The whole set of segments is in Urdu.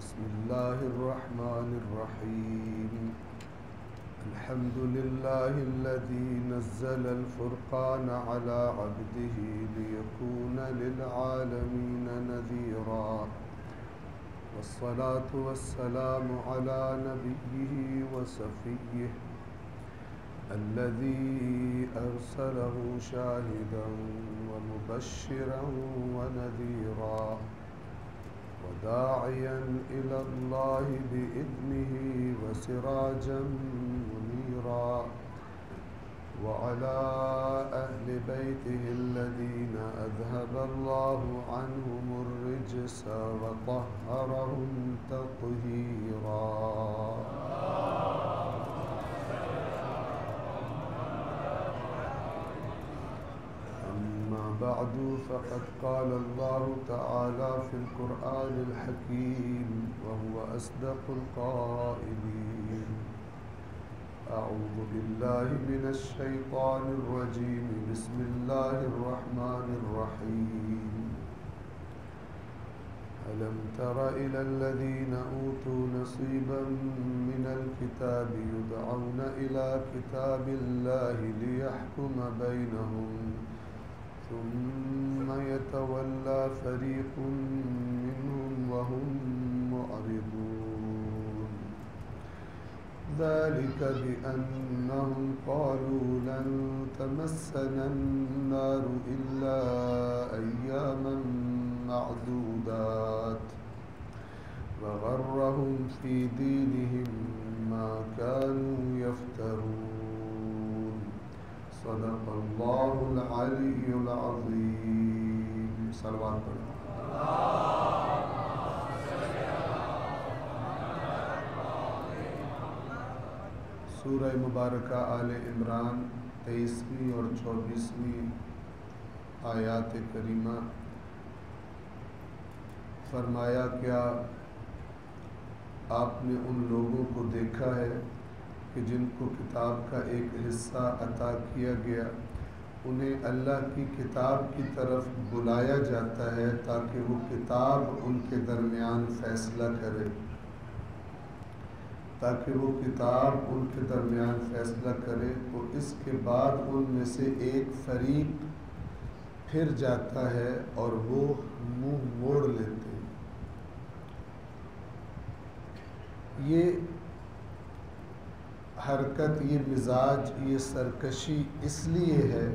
بسم الله الرحمن الرحيم الحمد لله الذي نزل الفرقان على عبده ليكون للعالمين نذيرا والصلاة والسلام على نبيه وصفيه الذي أرسله شاهدا ومبشرا ونذيرا وداعيا إلى الله بإذنه وسراجا منيرا وعلى أهل بيته الذين أذهب الله عنهم الرجس وطهرهم تطهيرا. بعد فقد قال الله تعالى في القرآن الحكيم وهو أصدق القائلين أعوذ بالله من الشيطان الرجيم بسم الله الرحمن الرحيم ألم تر إلى الذين أوتوا نصيبا من الكتاب يدعون إلى كتاب الله ليحكم بينهم ثم يتولى فريق منهم وهم معرضون ذلك بأنهم قالوا لن تمسنا النار إلا أياما معدودات وغرهم في دينهم ما كانوا يفترون. صدق اللہ العلی العظیم. صلوات پڑھیں. سورہ مبارکہ آل عمران 23ویں اور 24ویں آیات کریمہ. فرمایا کیا آپ نے ان لوگوں کو دیکھا ہے کہ جن کو کتاب کا ایک حصہ عطا کیا گیا انہیں اللہ کی کتاب کی طرف بلایا جاتا ہے تاکہ وہ کتاب ان کے درمیان فیصلہ کرے تو اس کے بعد ان میں سے ایک فریق پھر جاتا ہے اور وہ منہ موڑ لیتے ہیں. یہ حرکت، یہ مزاج، یہ سرکشی اس لیے ہے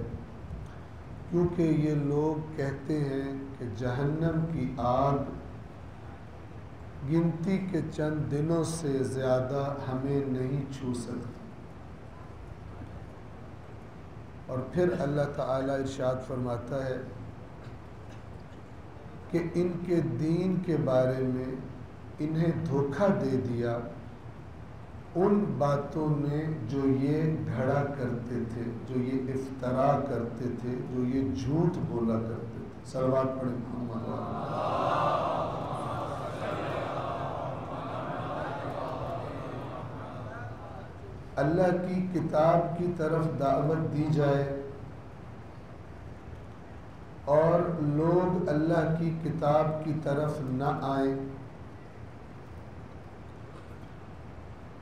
کیونکہ یہ لوگ کہتے ہیں کہ جہنم کی آگ گنتی کے چند دنوں سے زیادہ ہمیں نہیں چھو سکتی. اور پھر اللہ تعالیٰ ارشاد فرماتا ہے کہ ان کے دین کے بارے میں انہیں دھوکہ دے دیا ان باتوں نے جو یہ گھڑا کرتے تھے، جو یہ افترا کرتے تھے، جو یہ جھوٹ بولا کرتے تھے. صلوات پڑھیں محمد. اللہ کی کتاب کی طرف دعوت دی جائے اور لوگ اللہ کی کتاب کی طرف نہ آئیں.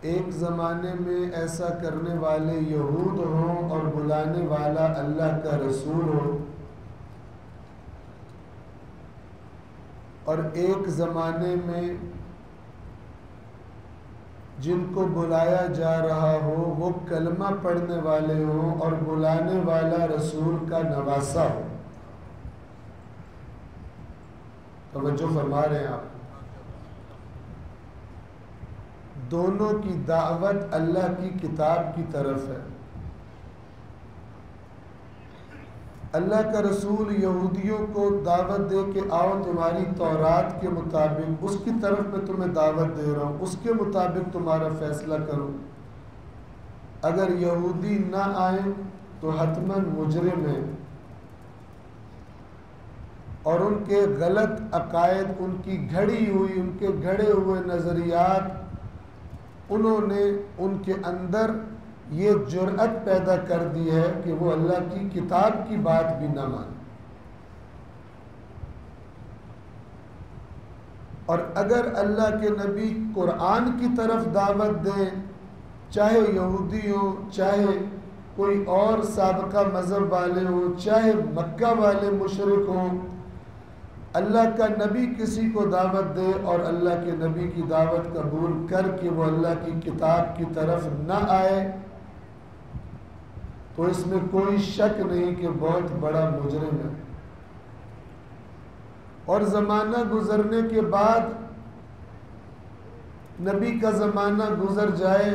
ایک زمانے میں ایسا کرنے والے یہود ہوں اور بلانے والا اللہ کا رسول ہو، اور ایک زمانے میں جن کو بلایا جا رہا ہو وہ کلمہ پڑھنے والے ہوں اور بلانے والا رسول کا نواسا ہو. توجہ فرما رہے ہیں آپ؟ دونوں کی دعوت اللہ کی کتاب کی طرف ہے. اللہ کا رسول یہودیوں کو دعوت دے کہ آؤ تمہاری تورات کے مطابق اس کی طرف میں تمہیں دعوت دے رہا ہوں، اس کے مطابق تمہارا فیصلہ کرو. اگر یہودی نہ آئیں تو حتماً مجرم ہیں اور ان کے غلط عقائد، ان کی گھڑی ہوئی، ان کے گھڑے ہوئے نظریات، انہوں نے ان کے اندر یہ جرأت پیدا کر دی ہے کہ وہ اللہ کی کتاب کی بات بھی نہ مانے. اور اگر اللہ کے نبی قرآن کی طرف دعوت دیں، چاہے یہودی ہوں، چاہے کوئی اور سابقہ مذہب والے ہوں، چاہے مکہ والے مشرک ہوں، اللہ کا نبی کسی کو دعوت دے اور اللہ کے نبی کی دعوت قبول کر کے وہ اللہ کی کتاب کی طرف نہ آئے تو اس میں کوئی شک نہیں کہ بہت بڑا مجرم ہے۔ اور زمانہ گزرنے کے بعد نبی کا زمانہ گزر جائے،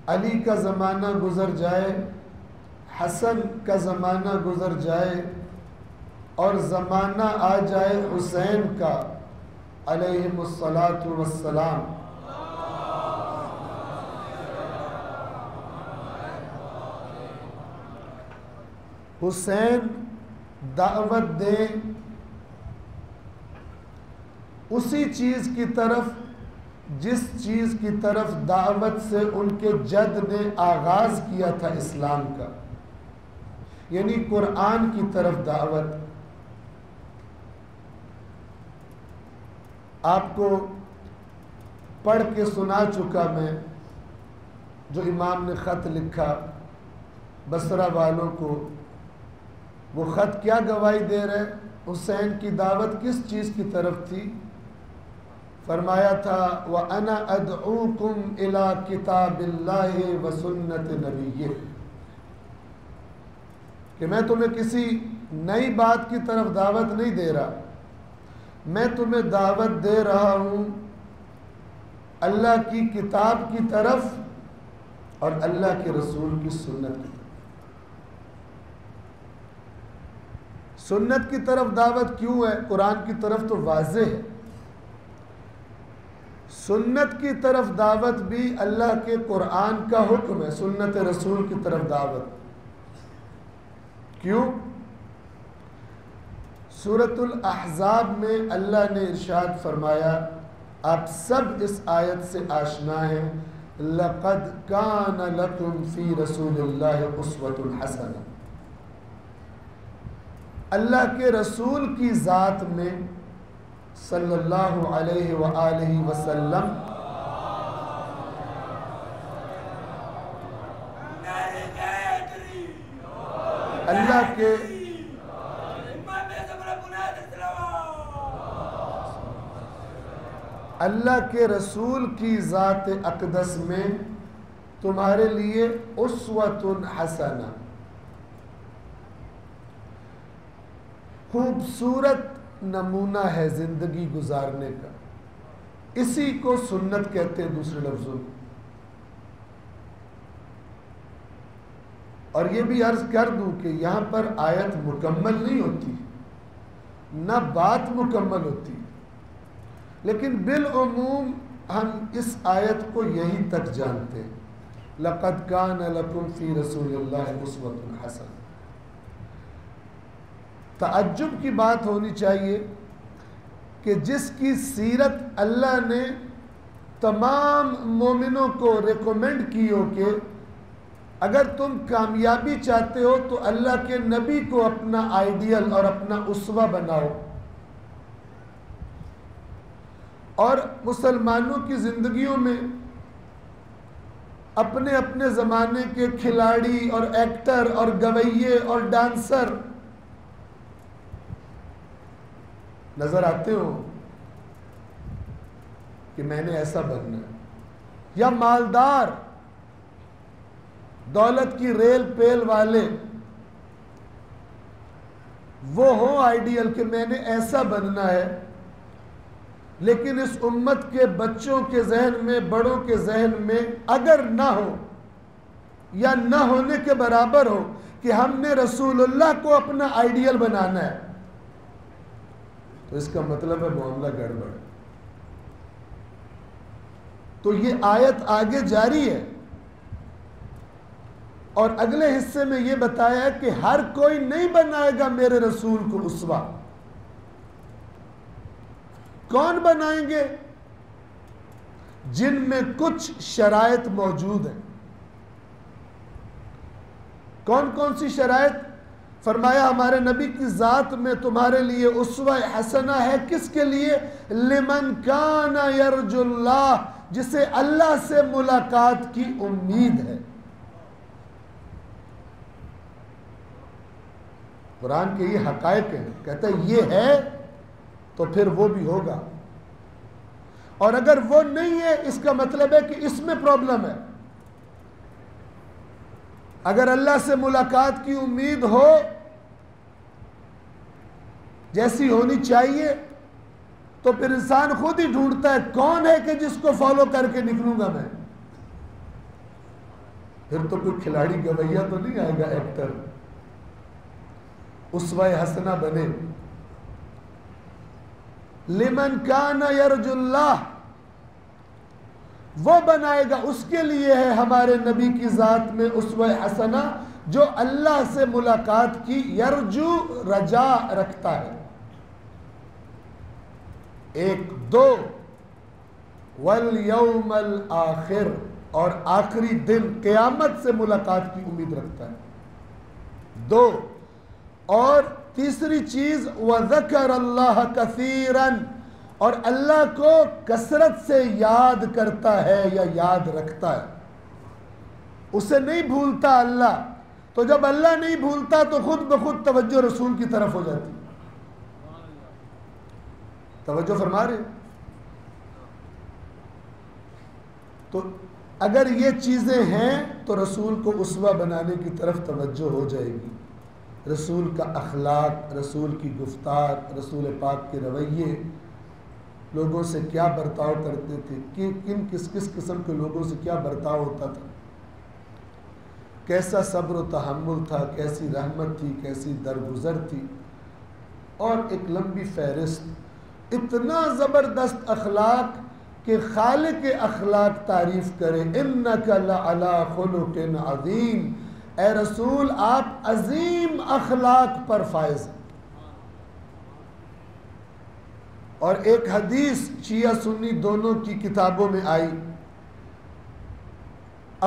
علی کا زمانہ گزر جائے، حسن کا زمانہ گزر جائے اور زمانہ آ جائے حسین کا علیہم الصلاۃ والسلام، حسین دعوت دیں اسی چیز کی طرف جس چیز کی طرف دعوت سے ان کے جد نے آغاز کیا تھا اسلام کا، یعنی قرآن کی طرف دعوت۔ آپ کو پڑھ کے سنا چکا میں، جو امام نے خط لکھا بصرہ والوں کو، وہ خط کیا گواہی دے رہے؟ حسین کی دعوت کس چیز کی طرف تھی؟ فرمایا تھا وَأَنَا أَدْعُوكُمْ إِلَىٰ كِتَابِ اللَّهِ وَسُنَّةِ نَبِيِّهِ، کہ میں تمہیں کسی نئی بات کی طرف دعوت نہیں دے رہا، میں تمہیں دعوت دے رہا ہوں اللہ کی کتاب کی طرف اور اللہ کے رسول کی سنت کی طرف۔ سنت کی طرف دعوت کیوں ہے؟ قرآن کی طرف تو واضح ہے، سنت کی طرف دعوت بھی اللہ کے قرآن کا حکم ہے، سنت رسول کی طرف دعوت کیوں؟ سورۃ الاحزاب میں اللہ نے ارشاد فرمایا، آپ سب اس آیت سے آشنا ہیں، لَقَدْ كَانَ لَكُمْ فِي رَسُولِ اللَّهِ أُسْوَةٌ حَسَنَةٌ، اللہ کے رسول کی ذات میں صلی اللہ علیہ وآلہ وسلم اللہ کے رسول کی ذات اقدس میں تمہارے لیے اسوۃ حسنہ، خوبصورت نمونہ ہے زندگی گزارنے کا، اسی کو سنت کہتے ہیں دوسرے لفظوں میں۔ اور یہ بھی عرض کر دوں کہ یہاں پر آیت مکمل نہیں ہوتی، نہ بات مکمل ہوتی، لیکن بالعموم ہم اس آیت کو یہیں تک جانتے ہیں، لَقَدْ كَانَ لَكُمْ فِي رَسُولِ اللَّهِ أُسْوَةٌ حَسَنَةٌ۔ تعجب کی بات ہونی چاہیے کہ جس کی سیرت اللہ نے تمام مومنوں کو ریکمینڈ کی ہو کہ اگر تم کامیابی چاہتے ہو تو اللہ کے نبی کو اپنا آئیڈیل اور اپنا اسوہ بناؤ، اور مسلمانوں کی زندگیوں میں اپنے اپنے زمانے کے کھلاڑی اور ایکٹر اور گویے اور ڈانسر نظر آتے ہو کہ میں نے ایسا بننا ہے، یا مالدار دولت کی ریل پیل والے وہ ہوں آئیڈیل کہ میں نے ایسا بننا ہے، لیکن اس امت کے بچوں کے ذہن میں، بڑوں کے ذہن میں اگر نہ ہو یا نہ ہونے کے برابر ہو کہ ہم نے رسول اللہ کو اپنا آئیڈیل بنانا ہے، تو اس کا مطلب ہے معاملہ گڑبڑ۔ تو یہ آیت آگے جاری ہے اور اگلے حصے میں یہ بتایا ہے کہ ہر کوئی نہیں بنائے گا میرے رسول کو اسوہ۔ کون بنائیں گے؟ جن میں کچھ شرائط موجود ہیں۔ کون کون سی شرائط؟ فرمایا ہمارے نبی کی ذات میں تمہارے لیے اسوہ حسنہ ہے. کس کے لیے؟ لمن کان یرجو اللہ، جسے اللہ سے ملاقات کی امید ہے. قرآن کے یہ حقائق ہیں، کہتا ہے یہ ہے تو پھر وہ بھی ہوگا، اور اگر وہ نہیں ہے اس کا مطلب ہے کہ اس میں پرابلم ہے. اگر اللہ سے ملاقات کی امید ہو جیسی ہونی چاہیے تو پھر انسان خود ہی ڈھونڈتا ہے کون ہے کہ جس کو فالو کر کے نکلوں گا میں. پھر تو کوئی کھلاڑی گویا تو نہیں آئے گا ایکٹر اسوہ حسنہ بنے. لمن کان یرجو اللہ، وہ بنائے گا، اس کے لیے ہے ہمارے نبی کی ذات میں اسوہ حسنہ جو اللہ سے ملاقات کی یرجو رجا رکھتا ہے. 1 2 والیوم الآخر، اور آخری دن قیامت سے ملاقات کی امید رکھتا ہے. 2 اور تیسری چیز وَذَكَرَ اللَّهَ كَثِيرًا، اور اللہ کو کثرت سے یاد کرتا ہے یا یاد رکھتا ہے. اسے نہیں بھولتا اللہ، تو جب اللہ نہیں بھولتا تو خود بخود توجہ رسول کی طرف ہو جاتی. توجہ فرما رہے؟ تو اگر یہ چیزیں ہیں تو رسول کو اسوہ بنانے کی طرف توجہ ہو جائے گی. رسول کا اخلاق، رسول کی گفتار، رسول پاک کے رویے، لوگوں سے کیا برتاؤ کرتے تھے، کس قسم کے لوگوں سے کیا برتاؤ ہوتا تھا، کیسا صبر و تحمل تھا، کیسی رحمت تھی، کیسی درگزر تھی، اور ایک لمبی فہرست. اتنا زبردست اخلاق کہ خالق اخلاق تعریف کرے انک لعلی خلق عظیم، اے رسول آپ عظیم اخلاق پر فائز ہیں. اور ایک حدیث شیعہ سنی دونوں کی کتابوں میں آئی،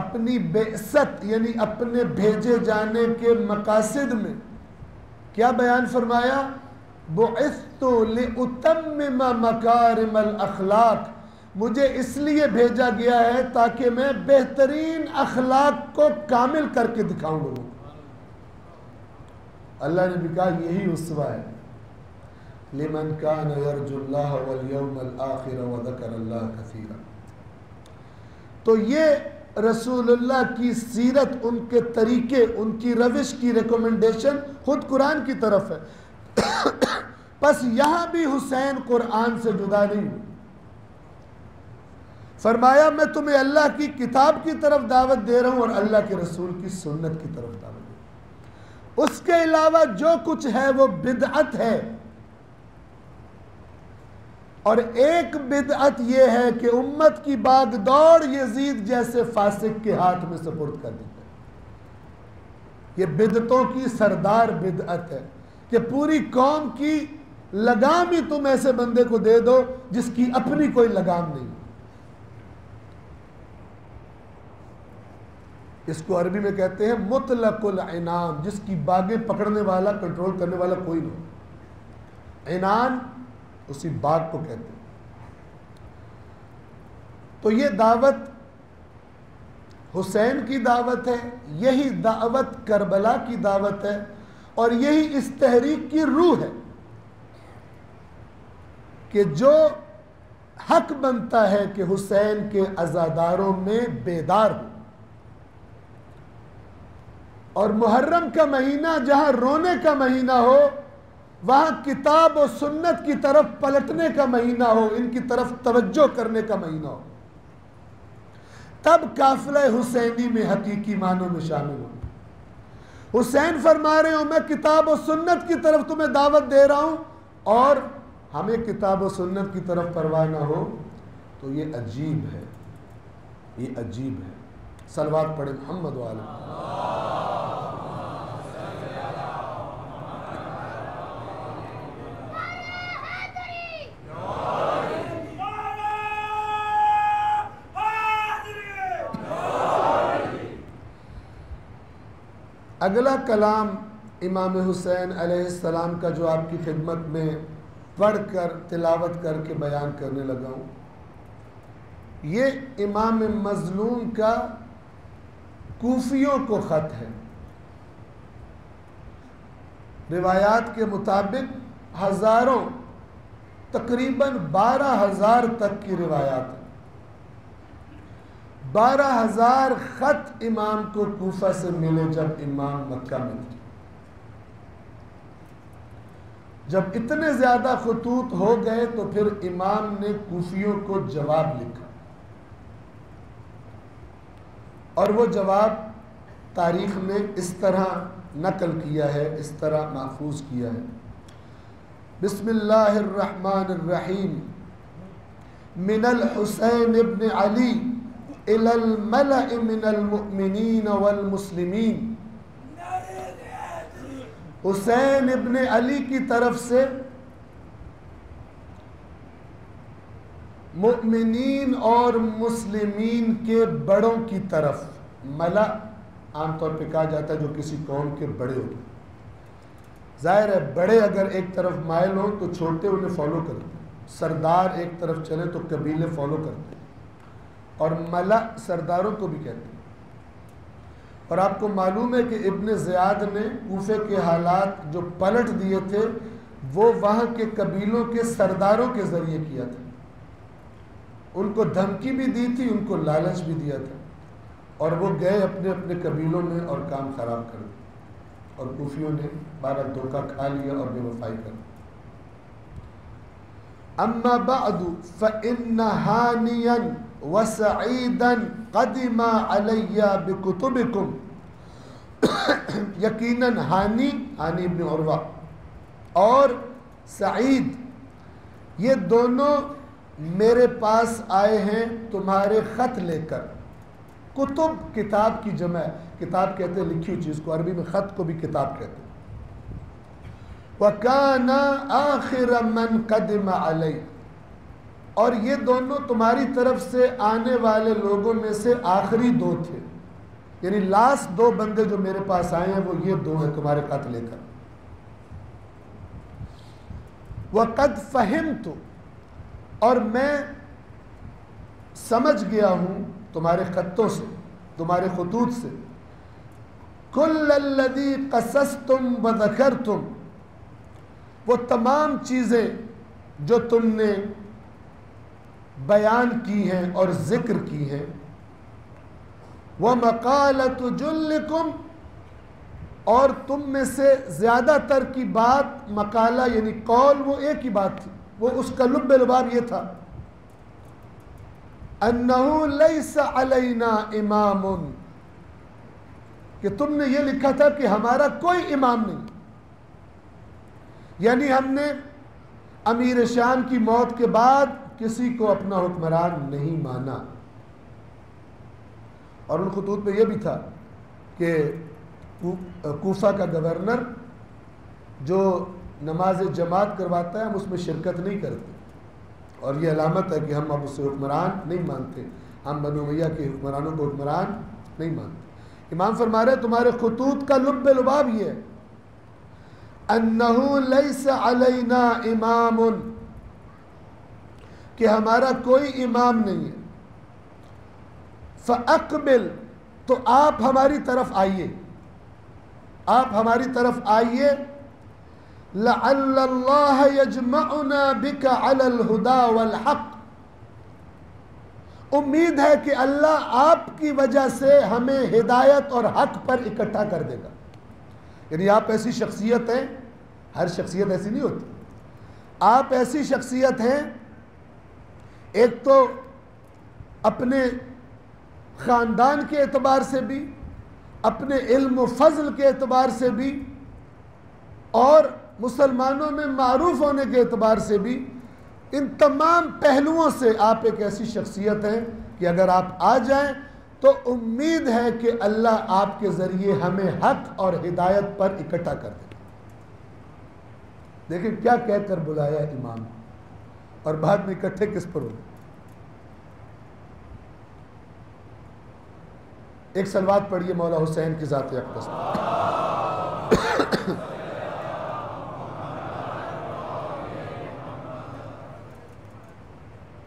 اپنی بعثت یعنی اپنے بھیجے جانے کے مقاصد میں کیا بیان فرمایا؟ بعثت لأتمم مکارم الاخلاق، مجھے اس لیے بھیجا گیا ہے تاکہ میں بہترین اخلاق کو کامل کر کے دکھاؤں لوگوں. اللہ نے بھی کہا یہی اسوہ ہے. لمن کان یرجو اللہ والیوم الآخر وذکر اللہ کثیرا. تو یہ رسول اللہ کی سیرت، ان کے طریقے، ان کی روش کی ریکومنڈیشن خود قرآن کی طرف ہے. پس یہاں بھی حسین قرآن سے جدا نہیں ہوئے. فرمایا میں تمہیں اللہ کی کتاب کی طرف دعوت دے رہا ہوں اور اللہ کے رسول کی سنت کی طرف دعوت دے رہا ہوں. اس کے علاوہ جو کچھ ہے وہ بدعت ہے. اور ایک بدعت یہ ہے کہ امت کی باغ دوڑ یزید جیسے فاسق کے ہاتھ میں سپرد کر دیتا ہے. یہ بدعتوں کی سردار بدعت ہے کہ پوری قوم کی لگام ہی تم ایسے بندے کو دے دو جس کی اپنی کوئی لگام نہیں. اس کو عربی میں کہتے ہیں مطلق العنان، جس کی باغیں پکڑنے والا، کنٹرول کرنے والا کوئی نہیں. عنان اسی باغ کو کہتے ہیں. تو یہ دعوت حسین کی دعوت ہے، یہی دعوت کربلا کی دعوت ہے، اور یہی اس تحریک کی روح ہے کہ جو حق بنتا ہے کہ حسین کے عزاداروں میں بیدار ہو. اور محرم کا مہینہ جہاں رونے کا مہینہ ہو، وہاں کتاب و سنت کی طرف پلٹنے کا مہینہ ہو، ان کی طرف توجہ کرنے کا مہینہ ہو. تب قافلہ حسینی میں حقیقی معنوں میں شامل ہو. حسین فرما رہے ہوں میں کتاب و سنت کی طرف تمہیں دعوت دے رہا ہوں، اور ہمیں کتاب و سنت کی طرف پرواہ نہ ہو، تو یہ عجیب ہے، یہ عجیب ہے. صلوات پڑھیں محمد وعلیہ. اگلا کلام امام حسین علیہ السلام کا جو آپ کی خدمت میں پڑھ کر تلاوت کر کے بیان کرنے لگا ہوں، یہ امام مظلوم کا کوفیوں کو خط ہے۔ روایات کے مطابق ہزاروں، تقریباً 12,000 تک کی روایات ہیں۔ 12,000 خط امام کو کوفہ سے ملے جب امام مکہ میں تھے۔ جب اتنے زیادہ خطوط ہو گئے تو پھر امام نے کوفیوں کو جواب لکھا، اور وہ جواب تاریخ میں اس طرح نقل کیا ہے، اس طرح محفوظ کیا ہے۔ بسم اللہ الرحمن الرحیم، من الحسین ابن علی الی الملأ من المؤمنین والمسلمین۔ حسین ابن علی کی طرف سے مؤمنین اور مسلمین کے بڑوں کی طرف۔ ملأ عام طور پہ کہا جاتا ہے جو کسی قوم کے بڑے ہوتے ہیں۔ ظاہر ہے بڑے اگر ایک طرف مائل ہوں تو چھوٹے انہیں فالو کرتے ہیں، سردار ایک طرف چلے تو قبیلے فالو کرتے ہیں، اور ملأ سرداروں کو بھی کہتے ہیں۔ اور آپ کو معلوم ہے کہ ابن زیاد نے کوفے کے حالات جو پلٹ دیے تھے وہ وہاں کے قبیلوں کے سرداروں کے ذریعے کیا تھا۔ ان کو دھمکی بھی دی تھی، ان کو لالچ بھی دیا تھا، اور وہ گئے اپنے اپنے قبیلوں میں اور کام خراب کر دیا، اور کوفیوں نے بارہ دھوکہ کھا لیا اور بے وفائی کر دی۔ اما بعد فإن ہانیا وسعیدا قدما علی بکتبکم۔ یقیناً ہانی ابن عروہ اور سعید یہ دونوں میرے پاس آئے ہیں تمہارے خط لے کر۔ کتب کتاب کی جمع ہے، کتاب کہتے ہیں لکھی ہوئی چیز کو، عربی میں خط کو بھی کتاب کہتے ہیں۔ وَكَانَ آخِرَ مَنْ قَدِمَ عَلَيْهِ، اور یہ دونوں تمہاری طرف سے آنے والے لوگوں میں سے آخری دو تھے، یعنی لاسٹ دو بندے جو میرے پاس آئے ہیں وہ یہ دو ہیں تمہارے خط لے کر۔ وَقَدْ فَهِمْتُ، اور میں سمجھ گیا ہوں تمہارے خطوں سے، تمہارے خطوط سے، كُلَّ الَّذِي قَصَصْتُمْ وَذَكَرْتُمْ، وہ تمام چیزیں جو تم نے بیان کی ہیں اور ذکر کی ہیں۔ وَمَقَالَةُ جُلِّكُمْ، اور تم میں سے زیادہ تر کی بات، مقالہ یعنی قول، وہ ایک ہی بات تھی، وہ اس کا لب لباب یہ تھا، أَنَّهُ لَيْسَ عَلَيْنَا إِمَامٌ، کہ تم نے یہ لکھا تھا کہ ہمارا کوئی امام نہیں، یعنی ہم نے امیر شام کی موت کے بعد کسی کو اپنا حکمران نہیں مانا۔ اور ان خطوط میں یہ بھی تھا کہ کوفہ کا گورنر جو نماز جماعت کرواتا ہے ہم اس میں شرکت نہیں کرتے، اور یہ علامت ہے کہ ہم اب اسے حکمران نہیں مانتے، ہم بنو امیہ کے حکمرانوں کو حکمران نہیں مانتے۔ امام فرما رہے تمہارے خطوط کا لب لباب یہ ہے، انہو لیس علینا امام، کہ ہمارا کوئی امام نہیں ہے۔ فاقبل، تو آپ ہماری طرف آئیے، آپ ہماری طرف آئیے، لعل اللہ یجمعنا بک علی الہدی والحق، امید ہے کہ اللہ آپ کی وجہ سے ہمیں ہدایت اور حق پر اکٹھا کر دے گا۔ یعنی آپ ایسی شخصیت ہیں، ہر شخصیت ایسی نہیں ہوتی، آپ ایسی شخصیت ہیں، ایک تو اپنے خاندان کے اعتبار سے بھی، اپنے علم و فضل کے اعتبار سے بھی، اور مسلمانوں میں معروف ہونے کے اعتبار سے بھی، ان تمام پہلوؤں سے آپ ایک ایسی شخصیت ہیں کہ اگر آپ آ جائیں تو امید ہے کہ اللہ آپ کے ذریعے ہمیں حق اور ہدایت پر اکٹھا کر دے۔ دیکھیں کیا کہہ کر بلایا امام، اور بعد میں اکٹھے کس پر ہوئے۔ ایک صلوات پڑھیے مولا حسین کی ذات اقدس پر۔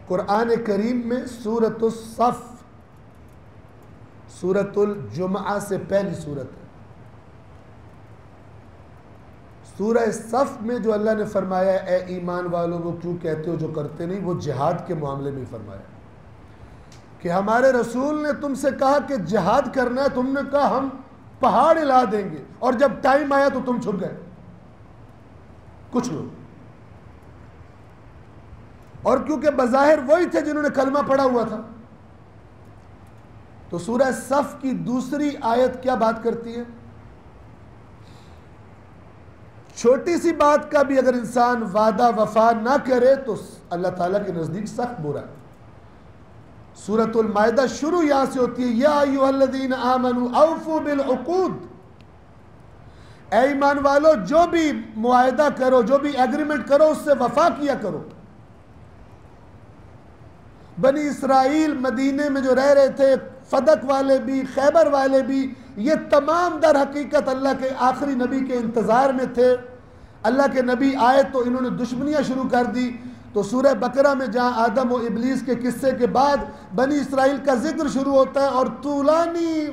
قرآن کریم میں سورۃ الصف سورۃ الجمعہ سے پہلی سورت ہے. سورہ صف میں جو اللہ نے فرمایا اے ایمان والوں وہ کیوں کہتے ہو جو کرتے نہیں، وہ جہاد کے معاملے میں فرمایا کہ ہمارے رسول نے تم سے کہا کہ جہاد کرنا ہے، تم نے کہا ہم پہاڑ ہلا دیں گے، اور جب ٹائم آیا تو تم چھپ گئے کچھ لوگ. اور کیونکہ بظاہر وہی تھے جنہوں نے کلمہ پڑھا ہوا تھا. تو سورہ صف کی دوسری آیت کیا بات کرتی ہے؟ چھوٹی سی بات کا بھی اگر انسان وعدہ وفا نہ کرے تو اللہ تعالیٰ کے نزدیک سخت برا ہے. سورۃ المائدہ شروع یہاں سے ہوتی ہے یا ایھا الذین آمنوا اوفوا بالعقود. اے ایمان والو جو بھی معاہدہ کرو، جو بھی ایگریمنٹ کرو اس سے وفا کیا کرو. بنی اسرائیل مدینے میں جو رہ رہے تھے، فدق والے بھی، خیبر والے بھی، یہ تمام در حقیقت اللہ کے آخری نبی کے انتظار میں تھے. اللہ کے نبی آئے تو انہوں نے دشمنیاں شروع کر دی. تو سورہ بقرہ میں جہاں آدم و ابلیس کے قصے کے بعد بنی اسرائیل کا ذکر شروع ہوتا ہے، اور طولانی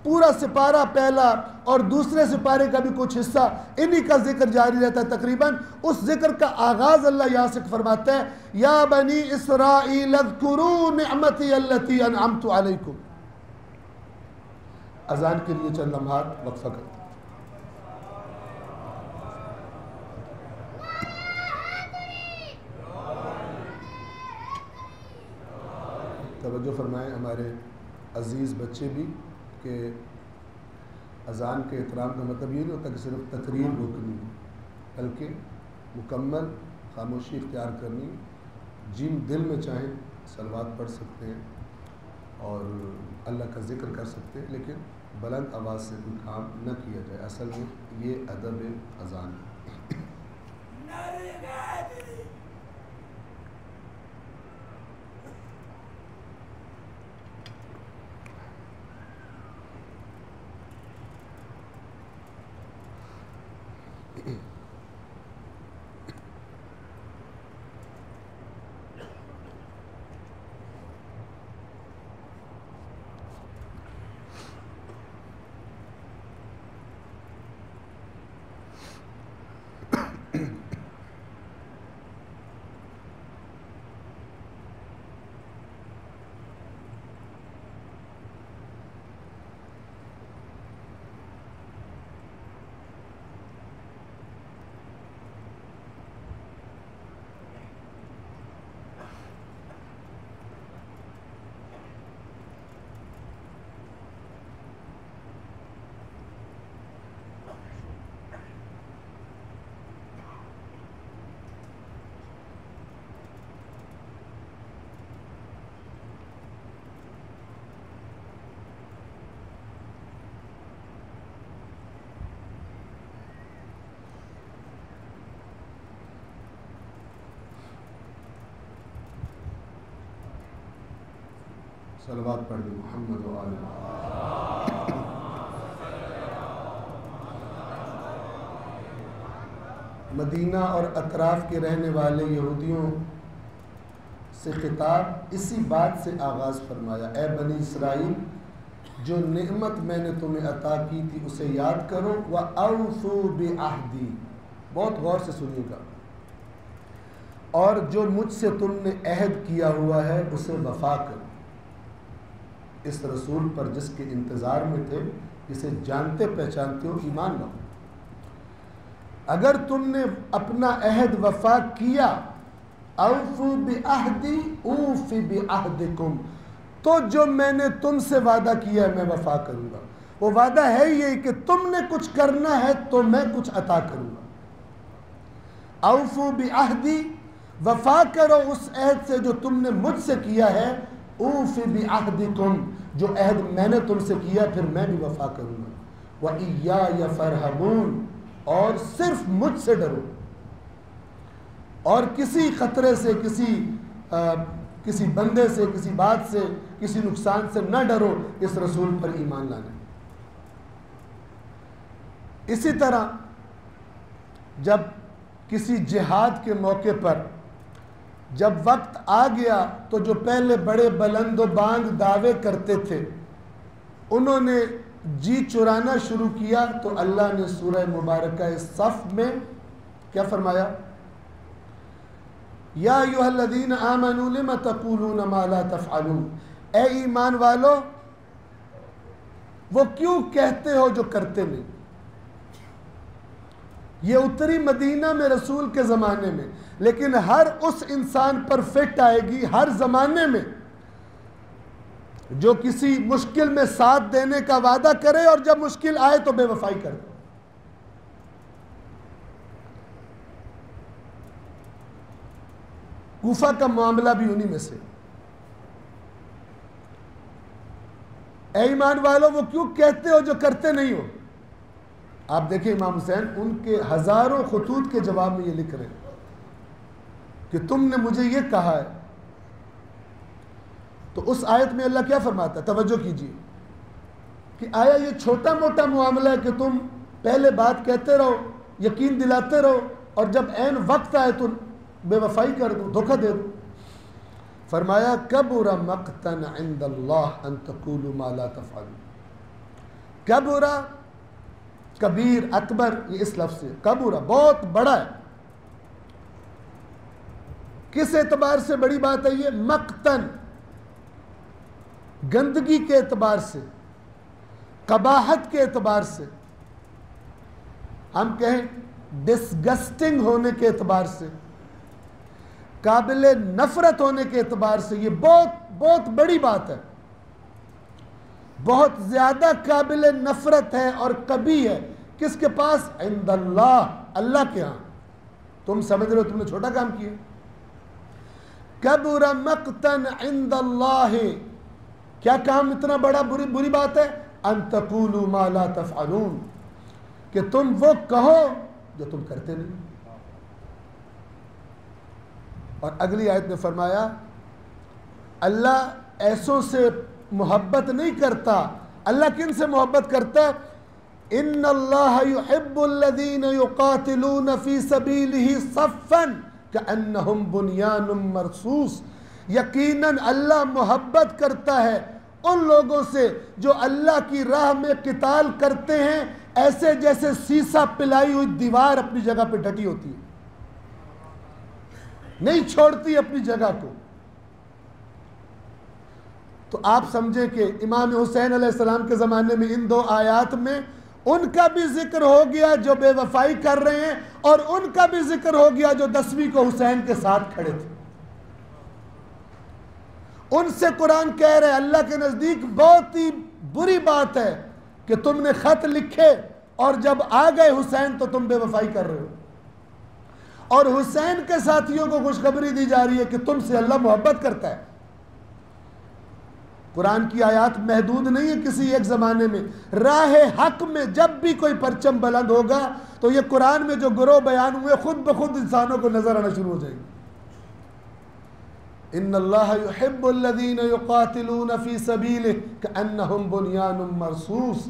پورا سپارہ پہلا اور دوسرے سپارے کا بھی کچھ حصہ انہی کا ذکر جاری رہتا ہے تقریباً. اس ذکر کا آغاز اللہ یہاں سے فرماتا ہے یا بنی اسرائیل اذکروا نعمتی التی انعمت علیکم. اذان کے لیے چند لمحات وقفہ کرتے ہیں. توجہ فرمائیں ہمارے عزیز بچے بھی کہ اذان کے احترام کا مطلب یہ نہیں ہوتا کہ صرف تقریر روکنی ہے، بلکہ مکمل خاموشی اختیار کرنی. جن دل میں چاہیں صلوات پڑھ سکتے ہیں اور اللہ کا ذکر کر سکتے ہیں، لیکن بلند آواز سے کوئی کام نہ کیا جائے. اصل میں یہ ادب اذان ہے. صلوات پڑھ دیں محمد و آل محمد. مدینہ اور اطراف کے رہنے والے یہودیوں سے خطاب اسی بات سے آغاز فرمایا اے بنی اسرائیل جو نعمت میں نے تمہیں عطا کی تھی اسے یاد کرو وَأَوْفُوا بِعَهْدِي. بہت غور سے سنیے گا. اور جو مجھ سے تم نے عہد کیا ہوا ہے اسے وفا کرو. اس رسول پر جس کے انتظار میں تھے، جسے جانتے پہچانتے ہو، ایمان لاؤ. اگر تم نے اپنا عہد وفا کیا اوفوا بعہدی اوف بعہدکم، تو جو میں نے تم سے وعدہ کیا ہے میں وفا کروں گا. وہ وعدہ ہے یہ کہ تم نے کچھ کرنا ہے تو میں کچھ عطا کروں گا. اوفوا بعہدی، وفا کرو اس عہد سے جو تم نے مجھ سے کیا ہے. اوف بعہدکم، جو عہد میں نے تم سے کیا پھر میں بھی وفا کروں گا. وَإِيَّايَ فَارْهَبُونَ، اور صرف مجھ سے ڈرو، اور کسی خطرے سے، کسی بندے سے، کسی بات سے، کسی نقصان سے نہ ڈرو اس رسول پر ایمان لانے. اسی طرح جب کسی جہاد کے موقع پر جب وقت آ گیا تو جو پہلے بڑے بلند و بانگ دعوے کرتے تھے انہوں نے جی چرانا شروع کیا، تو اللہ نے سورہ مبارکہ صف میں کیا فرمایا؟ یا ایھا الذین آمنوا لم تقولون ما لا تفعلون، اے ایمان والو وہ کیوں کہتے ہو جو کرتے نہیں۔ یہ اتری مدینہ میں رسول کے زمانے میں، لیکن ہر اس انسان پر فٹ آئے گی ہر زمانے میں جو کسی مشکل میں ساتھ دینے کا وعدہ کرے اور جب مشکل آئے تو بے وفائی کرے۔ کوفہ کا معاملہ بھی انہی میں سے۔ اے ایمان والو وہ کیوں کہتے ہو جو کرتے نہیں ہو۔ آپ دیکھیں امام حسین ان کے ہزاروں خطوط کے جواب میں یہ لکھ رہے ہیں کہ تم نے مجھے یہ کہا ہے، تو اس آیت میں اللہ کیا فرماتا ہے؟ توجہ کیجئے کہ آیا یہ چھوٹا موٹا معاملہ ہے کہ تم پہلے بات کہتے رہو، یقین دلاتے رہو، اور جب عین وقت آئے تو بے وفائی کر دو، دھوکہ دے دو۔ فرمایا کبر مقتا عند اللہ ان تقولوا ما لا تفعلون۔ کبر، کبیر، اکبر، یہ اس لفظ سے کبر بہت بڑا ہے۔ کس اعتبار سے بڑی بات ہے یہ؟ مقتن، گندگی کے اعتبار سے، قباحت کے اعتبار سے، ہم کہیں ڈسگسٹنگ ہونے کے اعتبار سے، قابل نفرت ہونے کے اعتبار سے یہ بہت بہت بڑی بات ہے، بہت زیادہ قابل نفرت ہے اور کبھی ہے۔ کس کے پاس؟ عند اللہ، اللہ کے ہاں۔ تم سمجھ رہے ہو تم نے چھوٹا کام کیا۔ کبر مقتا عند اللہ، کیا کام اتنا بڑا بری بات ہے؟ ان تقولوا ما لا تفعلون، کہ تم وہ کہو جو تم کرتے نہیں۔ اور اگلی آیت میں فرمایا اللہ ایسوں سے محبت نہیں کرتا۔ اللہ کن سے محبت کرتا ہے؟ ان اللہ یحب الذین یقاتلون فی سبیلہ صفا کأنہم بنیان مرصوص۔ یقیناً اللہ محبت کرتا ہے ان لوگوں سے جو اللہ کی راہ میں قتال کرتے ہیں ایسے جیسے سیسا پلائی ہوئی دیوار اپنی جگہ پہ ڈٹی ہوتی ہے، نہیں چھوڑتی اپنی جگہ کو۔ تو آپ سمجھیں کہ امام حسین علیہ السلام کے زمانے میں ان دو آیات میں ان کا بھی ذکر ہو گیا جو بے وفائی کر رہے ہیں، اور ان کا بھی ذکر ہو گیا جو 10ویں کو حسین کے ساتھ کھڑے تھے۔ ان سے قرآن کہہ رہے اللہ کے نزدیک بہت ہی بری بات ہے کہ تم نے خط لکھے اور جب آ گئے حسین تو تم بے وفائی کر رہے ہو، اور حسین کے ساتھیوں کو خوشخبری دی جا رہی ہے کہ تم سے اللہ محبت کرتا ہے۔ قرآن کی آیات محدود نہیں ہے کسی ایک زمانے میں۔ راہ حق میں جب بھی کوئی پرچم بلند ہوگا تو یہ قرآن میں جو گروہ بیان ہوئے خود بخود انسانوں کو نظر آنا شروع ہو جائے گی۔ ان اللہ یحب الذین یقاتلون فی سبیلہ کأنہم بنیان مرصوص۔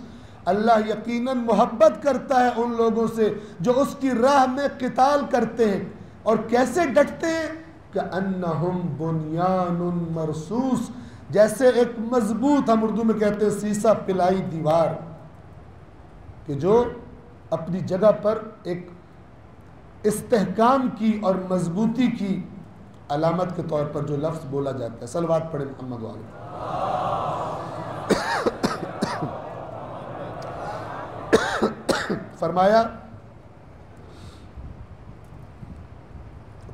اللہ یقیناً محبت کرتا ہے ان لوگوں سے جو اس کی راہ میں قتال کرتے ہیں، اور کیسے ڈٹتے ہیں؟ کأنہم بنیان مرصوص، جیسے ایک مضبوط، ہم اردو میں کہتے ہیں سیسا پلائی دیوار، کہ جو اپنی جگہ پر ایک استحکام کی اور مضبوطی کی علامت کے طور پر جو لفظ بولا جاتا ہے۔ صلوات پڑھیں محمد علیہ۔ فرمایا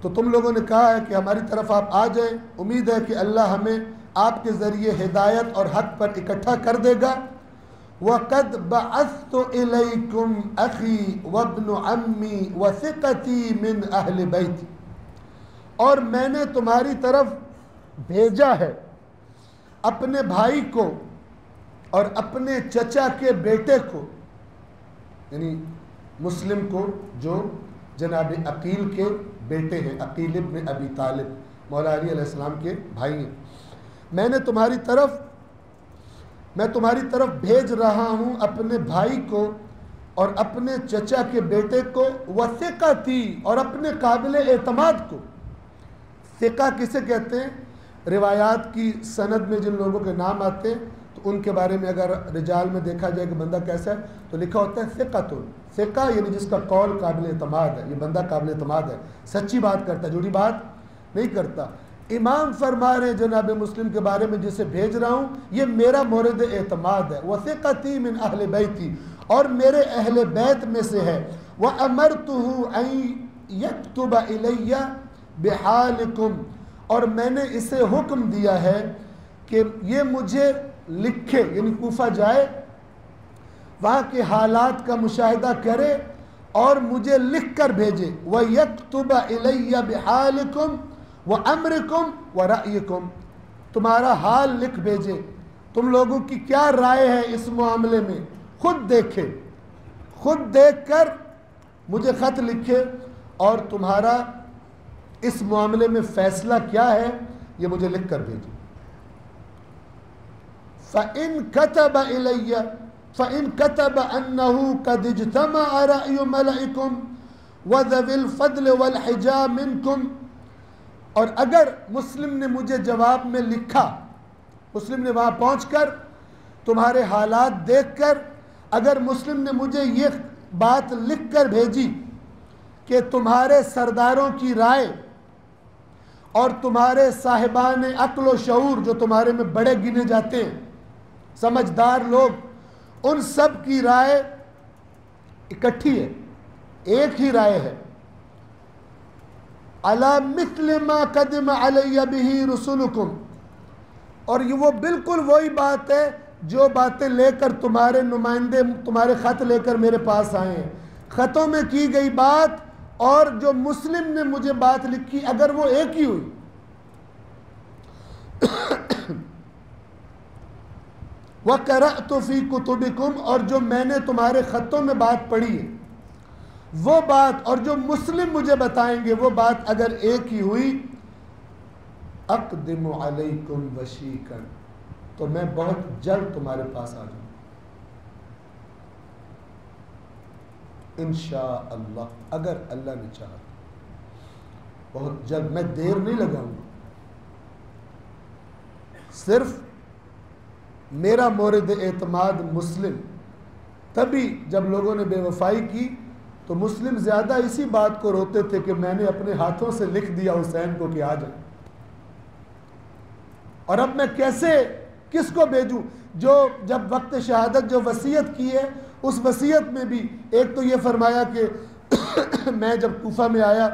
تو تم لوگوں نے کہا ہے کہ ہماری طرف آپ آ جائیں، امید ہے کہ اللہ ہمیں آپ کے ذریعے ہدایت اور حق پر اکٹھا کر دے گا۔ وَقَدْ بَعَثْتُ إِلَيْكُمْ أَخِي وَابْنُ عَمِّي وَثِقَتِي مِنْ أَهْلِ بَيْتِ، اور میں نے تمہاری طرف بھیجا ہے اپنے بھائی کو اور اپنے چچا کے بیٹے کو، یعنی مسلم کو جو جناب عقیل کے بیٹے ہیں، عقیل ابن ابی طالب مولا علی علیہ السلام کے بھائی ہیں۔ میں تمہاری طرف بھیج رہا ہوں اپنے بھائی کو اور اپنے چچا کے بیٹے کو وثقتی اور اپنے قابل اعتماد کو. ثقہ کسے کہتے ہیں؟ روایات کی سند میں جن لوگوں کے نام آتے ہیں تو ان کے بارے میں اگر رجال میں دیکھا جائے کہ بندہ کیسا ہے تو لکھا ہوتا ہے ثقۃ. ثقہ یعنی جس کا قول قابل اعتماد ہے، یہ بندہ قابل اعتماد ہے، سچی بات کرتا ہے، جھوٹی بات نہیں کرتا. امام فرما رہے ہیں جناب مسلم کے بارے میں جسے بھیج رہا ہوں یہ میرا مورد اعتماد ہے. وثقتی من اہل بیتی، اور میرے اہل بیت میں سے ہے. وَأَمَرْتُهُ أَن يَكْتُبَ إِلَيَّ بِحَالِكُمْ، اور میں نے اسے حکم دیا ہے کہ یہ مجھے لکھے، یعنی کوفہ جائے، وہاں کے حالات کا مشاہدہ کرے اور مجھے لکھ کر بھیجے. وَيَكْتُبَ إِلَيَّ بِحَالِكُمْ وَأَمْرِكُمْ وَرَأْيِكُمْ، تمہارا حال لکھ بھیجے، تم لوگوں کی کیا رائے ہے اس معاملے میں، خود دیکھے، خود دیکھ کر مجھے خط لکھے اور تمہارا اس معاملے میں فیصلہ کیا ہے یہ مجھے لکھ کر بھیجے. فَإِن كَتَبَ إِلَيَّ فَإِن كَتَبَ أَنَّهُ قَدْ اجْتَمَعَ رَأْيُ مَلَئِكُمْ وَذَوِي الْفَضْلِ وَالْحِجَابِ مِنْكُمْ، اور اگر مسلم نے مجھے جواب میں لکھا، مسلم نے وہاں پہنچ کر تمہارے حالات دیکھ کر اگر مسلم نے مجھے یہ بات لکھ کر بھیجی کہ تمہارے سرداروں کی رائے اور تمہارے صاحبان عقل و شعور جو تمہارے میں بڑے گنے جاتے ہیں، سمجھدار لوگ، ان سب کی رائے اکٹھی ہے، ایک ہی رائے ہے. عَلَى مِثْلِ مَا قَدِمَ عَلَيَّ بِهِ رُسُلُكُمْ، اور یہ وہ بالکل وہی بات ہے جو باتیں لے کر تمہارے نمائندے تمہارے خط لے کر میرے پاس آئے ہیں. خطوں میں کی گئی بات اور جو مسلم نے مجھے بات لکھی اگر وہ ایک ہی ہوئی. وَقَرَأْتُ فِي كُتُبِكُمْ، اور جو میں نے تمہارے خطوں میں بات پڑھی ہے وہ بات اور جو مسلم مجھے بتائیں گے وہ بات اگر ایک ہی ہوئی، اقدم علیکم وشیکا، تو میں بہت جلد تمہارے پاس آ جاؤں انشاءاللہ، اگر اللہ نے چاہا بہت جلد، میں دیر نہیں لگاؤں گا. صرف میرا مورد اعتماد مسلم، تبھی جب لوگوں نے بے وفائی کی تو مسلم زیادہ اسی بات کو روتے تھے کہ میں نے اپنے ہاتھوں سے لکھ دیا حسین کو کہ آ جائے، اور اب میں کیسے کس کو بھیجوں. جو جب وقت شہادت جو وصیت کی ہے اس وصیت میں بھی ایک تو یہ فرمایا کہ میں جب کوفہ میں آیا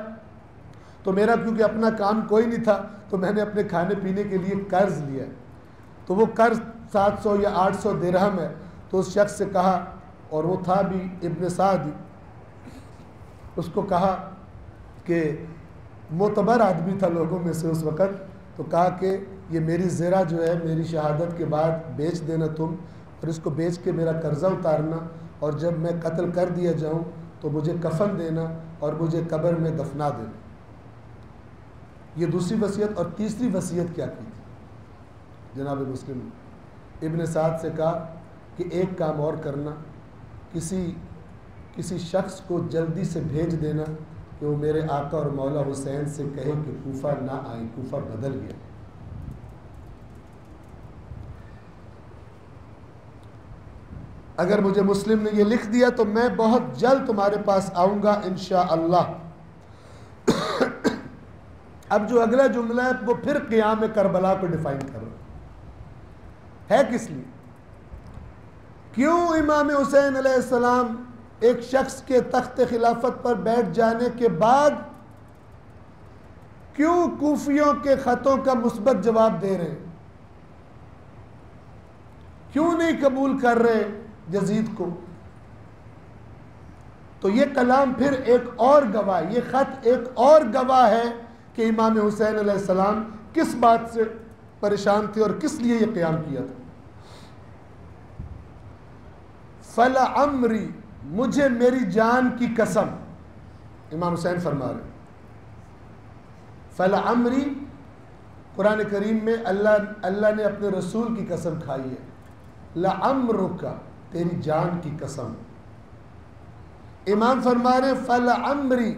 تو میرا کیونکہ اپنا کام کوئی نہیں تھا تو میں نے اپنے کھانے پینے کے لیے قرض لیا ہے، تو وہ قرض 700 یا 800 درہم ہے. تو اس شخص سے کہا، اور وہ تھا بھی ابن سعد، اس کو کہا کہ معتبر آدمی تھا لوگوں میں سے اس وقت، تو کہا کہ یہ میری زرہ جو ہے میری شہادت کے بعد بیچ دینا تم، اور اس کو بیچ کے میرا قرضہ اتارنا، اور جب میں قتل کر دیا جاؤں تو مجھے کفن دینا اور مجھے قبر میں دفنا دینا. یہ دوسری وصیت. اور تیسری وصیت کیا کی تھی جناب مسلم؟ ابن سعد سے کہا کہ ایک کام اور کرنا، کسی شخص کو جلدی سے بھیج دینا کہ وہ میرے آقا اور مولا حسین سے کہے کہ کوفہ نہ آئیں، کوفہ بدل گیا. اگر مجھے مسلم نے یہ لکھ دیا تو میں بہت جلد تمہارے پاس آؤں گا انشاءاللہ. اب جو اگلا جملہ ہے وہ پھر قیام کربلا کو ڈیفائن کر رہا ہے. کس لیے؟ کیوں امام حسین علیہ السلام ایک شخص کے تخت خلافت پر بیٹھ جانے کے بعد کیوں کوفیوں کے خطوں کا مثبت جواب دے رہے ہیں؟ کیوں نہیں قبول کر رہے یزید کو؟ تو یہ کلام پھر ایک اور گواہ، یہ خط ایک اور گواہ ہے کہ امام حسین علیہ السلام کس بات سے پریشان تھے اور کس لیے یہ قیام کیا تھا. فَلَعَمْرِي، مجھے میری جان کی قسم، امام حسین فرما رہے. فَلَعَمْرِي قرآن کریم میں اللہ نے اپنے رسول کی قسم کھائی ہے. لَعَمْرُكَ، تیری جان کی قسم. امام فرما رہے فلعمری،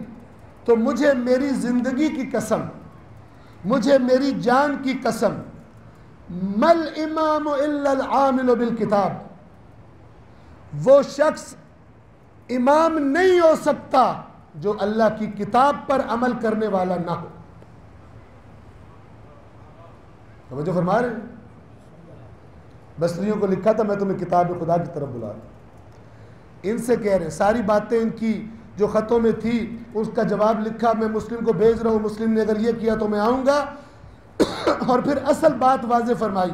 تو مجھے میری زندگی کی قسم، مجھے میری جان کی قسم، مل امام الا العامل بالکتاب، وہ شخص امام نہیں ہو سکتا جو اللہ کی کتاب پر عمل کرنے والا نہ ہو. توجہ فرما رہے ہیں. بصریوں کو لکھا تھا میں تمہیں کتاب خدا کی طرف بلا رہا ہوں. ان سے کہہ رہے ہیں ساری باتیں ان کی جو خطوں میں تھی اس کا جواب لکھا، میں مسلم کو بھیج رہا ہوں، مسلم نے اگر یہ کیا تو میں آؤں گا. اور پھر اصل بات واضح فرمائی،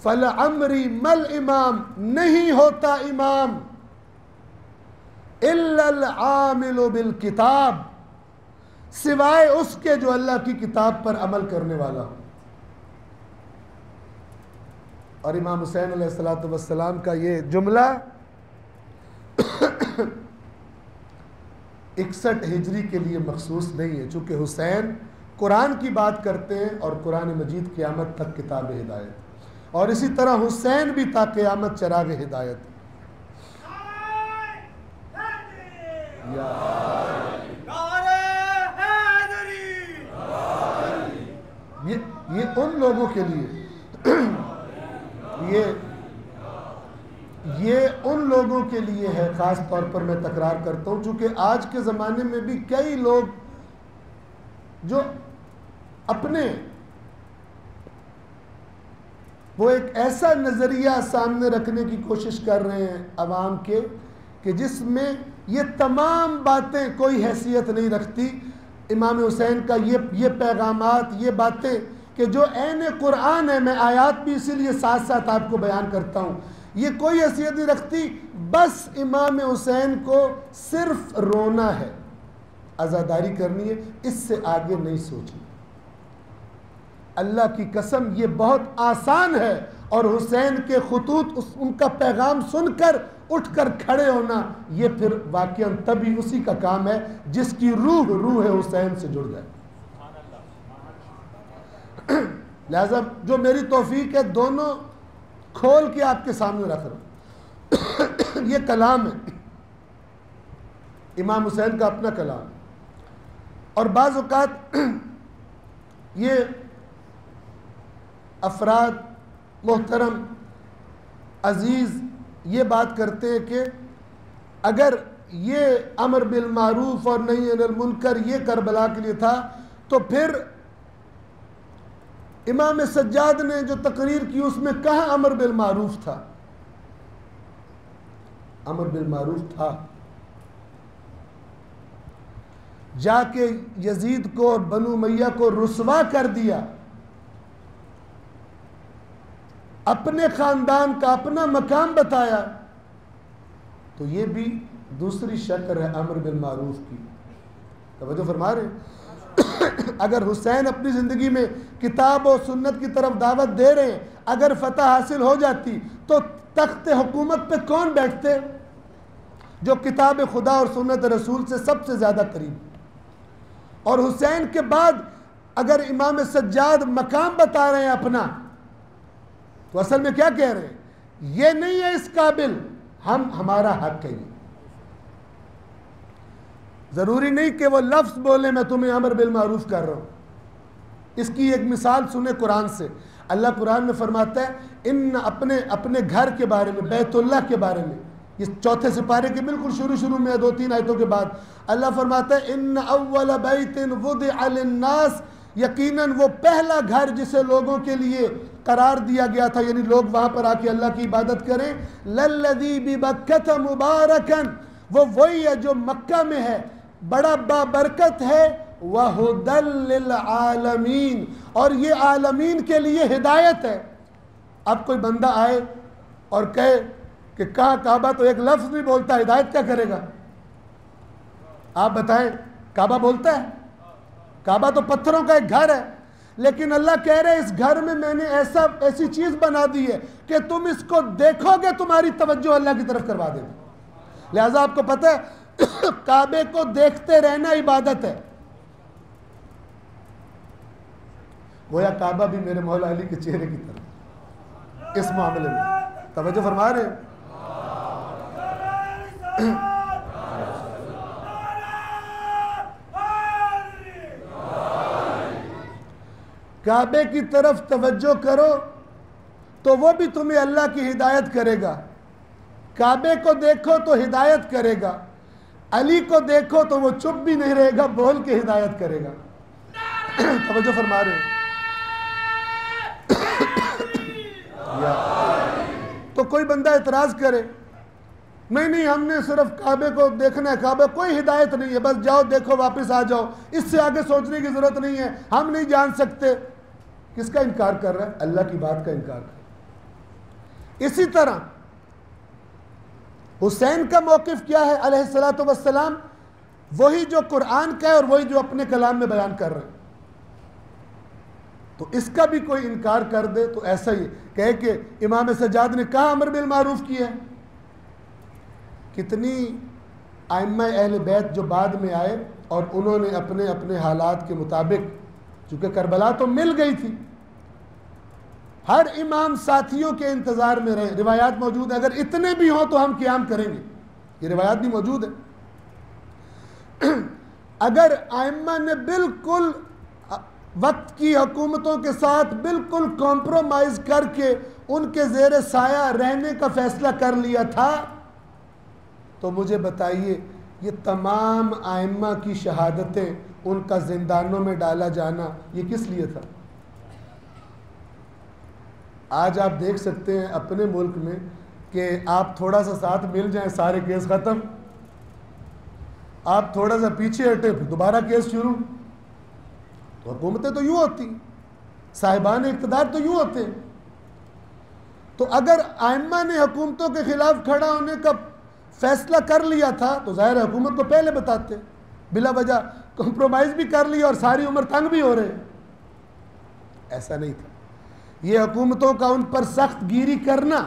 فَلَعَمْرِ مَلْ امام، نہیں ہوتا امام الا العامل بالکتاب، سوائے اس کے جو اللہ کی کتاب پر عمل کرنے والا ہو. اور امام حسین علیہ السلام کا یہ جملہ 61 ہجری کے لیے مخصوص نہیں ہے، چونکہ حسین قرآن کی بات کرتے ہیں اور قرآن مجید قیامت تک کتاب ہدایت، اور اسی طرح حسین بھی تا قیامت چراغ ہدایت. یہ ان لوگوں کے لیے یہ ان لوگوں کے لیے ہے، خاص طور پر میں تکرار کرتا ہوں، چونکہ آج کے زمانے میں بھی کئی لوگ جو اپنے وہ ایک ایسا نظریہ سامنے رکھنے کی کوشش کر رہے ہیں عوام کے کہ جس میں یہ تمام باتیں کوئی حیثیت نہیں رکھتی. امام حسین کا یہ پیغامات، یہ باتیں کہ جو عین قرآن ہے، میں آیات بھی اسی لیے ساتھ ساتھ آپ کو بیان کرتا ہوں، یہ کوئی حیثیت نہیں رکھتی. بس امام حسین کو صرف رونا ہے، عزاداری کرنی ہے، اس سے آگے نہیں سوچنا. اللہ کی قسم یہ بہت آسان ہے، اور حسین کے خطوط ان کا پیغام سن کر اٹھ کر کھڑے ہونا، یہ پھر واقعاً تبھی اسی کا کام ہے جس کی روح حسین سے جڑ جائے. لہذا جو میری توفیق ہے دونوں کھول کے آپ کے سامنے رکھ رہا ہوں. یہ کلام ہے امام حسین کا اپنا کلام، اور بعض اوقات یہ افراد محترم عزیز یہ بات کرتے ہیں کہ اگر یہ امر بالمعروف اور نہی عن المنکر یہ کربلا کے لیے تھا تو پھر امام سجاد نے جو تقریر کی اس میں کہاں امر بالمعروف تھا؟ امر بالمعروف تھا. جا کے یزید کو اور بنو امیہ کو رسوا کر دیا، اپنے خاندان کا اپنا مقام بتایا، تو یہ بھی دوسری شکل ہے امر بالمعروف کی. توجہ فرما رہے ہیں. اگر حسین اپنی زندگی میں کتاب و سنت کی طرف دعوت دے رہے ہیں، اگر فتح حاصل ہو جاتی تو تخت حکومت پہ کون بیٹھتے؟ جو کتاب خدا اور سنت رسول سے سب سے زیادہ قریب. اور حسین کے بعد اگر امام سجاد مقام بتا رہے ہیں اپنا، تو اصل میں کیا کہہ رہے ہیں؟ یہ نہیں ہے اس قابل، ہمارا حق ہے. یہ ضروری نہیں کہ وہ لفظ بولے میں تمہیں امر بالمعروف کر رہا ہوں. اس کی ایک مثال سنیں قرآن سے. اللہ قرآن میں فرماتا ہے ان اپنے گھر کے بارے میں، بیت اللہ کے بارے میں، اس چوتھے سپارے کے بالکل شروع میں 2-3 آیتوں کے بعد اللہ فرماتا ہے ان اول بیت وضع للناس، یقیناً وہ پہلا گھر جسے لوگوں کے لیے قرار دیا گیا تھا، یعنی لوگ وہاں پر آ کے اللہ کی عبادت کریں، للذی ببکۃ مبارکا، وہ وہی ہے جو مکہ میں ہے، بڑا بابرکت ہے، وہدی للعالمین، اور یہ عالمین کے لیے ہدایت ہے. اب کوئی بندہ آئے اور کہے کہ کہاں کعبہ تو ایک لفظ نہیں بولتا، ہدایت کیا کرے گا؟ آپ بتائیں، کعبہ بولتا ہے؟ کعبہ تو پتھروں کا ایک گھر ہے، لیکن اللہ کہہ رہے اس گھر میں میں نے ایسی چیز بنا دی ہے کہ تم اس کو دیکھو گے تمہاری توجہ اللہ کی طرف کروا دے گا. لہذا آپ کو پتہ ہے کعبے کو دیکھتے رہنا عبادت ہے. گویا کعبہ بھی میرے مولا علی کے چہرے کی طرف اس معاملے میں. توجہ فرما رہے ہیں؟ کعبے کی طرف توجہ کرو تو وہ بھی تمہیں اللہ کی ہدایت کرے گا. کعبے کو دیکھو تو ہدایت کرے گا. علی کو دیکھو تو وہ چپ بھی نہیں رہے گا, بول کے ہدایت کرے گا. توجہ فرما رہے ہیں. تو کوئی بندہ اعتراض کرے, نہیں ہم نے صرف کعبے کو دیکھنا ہے, کعبے کوئی ہدایت نہیں ہے, بس جاؤ دیکھو واپس آ جاؤ, اس سے آگے سوچنے کی ضرورت نہیں ہے, ہم نہیں جان سکتے. کس کا انکار کر رہا ہے؟ اللہ کی بات کا انکار کر رہا ہے. اسی طرح حسین کا موقف کیا ہے علیہ الصلوۃ والسلام؟ وہی جو قرآن کا ہے اور وہی جو اپنے کلام میں بیان کر رہے ہیں. تو اس کا بھی کوئی انکار کر دے تو ایسا ہی کہے کہ امام سجاد نے کہاں امر بالمعروف کیا ہے. کتنی ائمہ اہل بیت جو بعد میں آئے اور انہوں نے اپنے اپنے حالات کے مطابق, چونکہ کربلا تو مل گئی تھی, ہر امام ساتھیوں کے انتظار میں رہے. روایات موجود ہیں, اگر اتنے بھی ہوں تو ہم قیام کریں گے, یہ روایات بھی موجود ہے. اگر ائمہ نے بالکل وقت کی حکومتوں کے ساتھ بالکل کمپرومائز کر کے ان کے زیر سایہ رہنے کا فیصلہ کر لیا تھا تو مجھے بتائیے یہ تمام ائمہ کی شہادتیں, ان کا زندانوں میں ڈالا جانا, یہ کس لیے تھا؟ آج آپ دیکھ سکتے ہیں اپنے ملک میں کہ آپ تھوڑا سا ساتھ مل جائیں سارے کیس ختم, آپ تھوڑا سا پیچھے ہٹے پھر دوبارہ کیس شروع. تو حکومتیں تو یوں ہوتی, صاحبان اقتدار تو یوں ہوتے. تو اگر ائمہ نے حکومتوں کے خلاف کھڑا ہونے کا فیصلہ کر لیا تھا تو ظاہر حکومت کو پہلے بتاتے, بلا وجہ کمپرومائز بھی کر لیا اور ساری عمر تنگ بھی ہو رہے. ایسا نہیں تھا. یہ حکومتوں کا ان پر سخت گیری کرنا,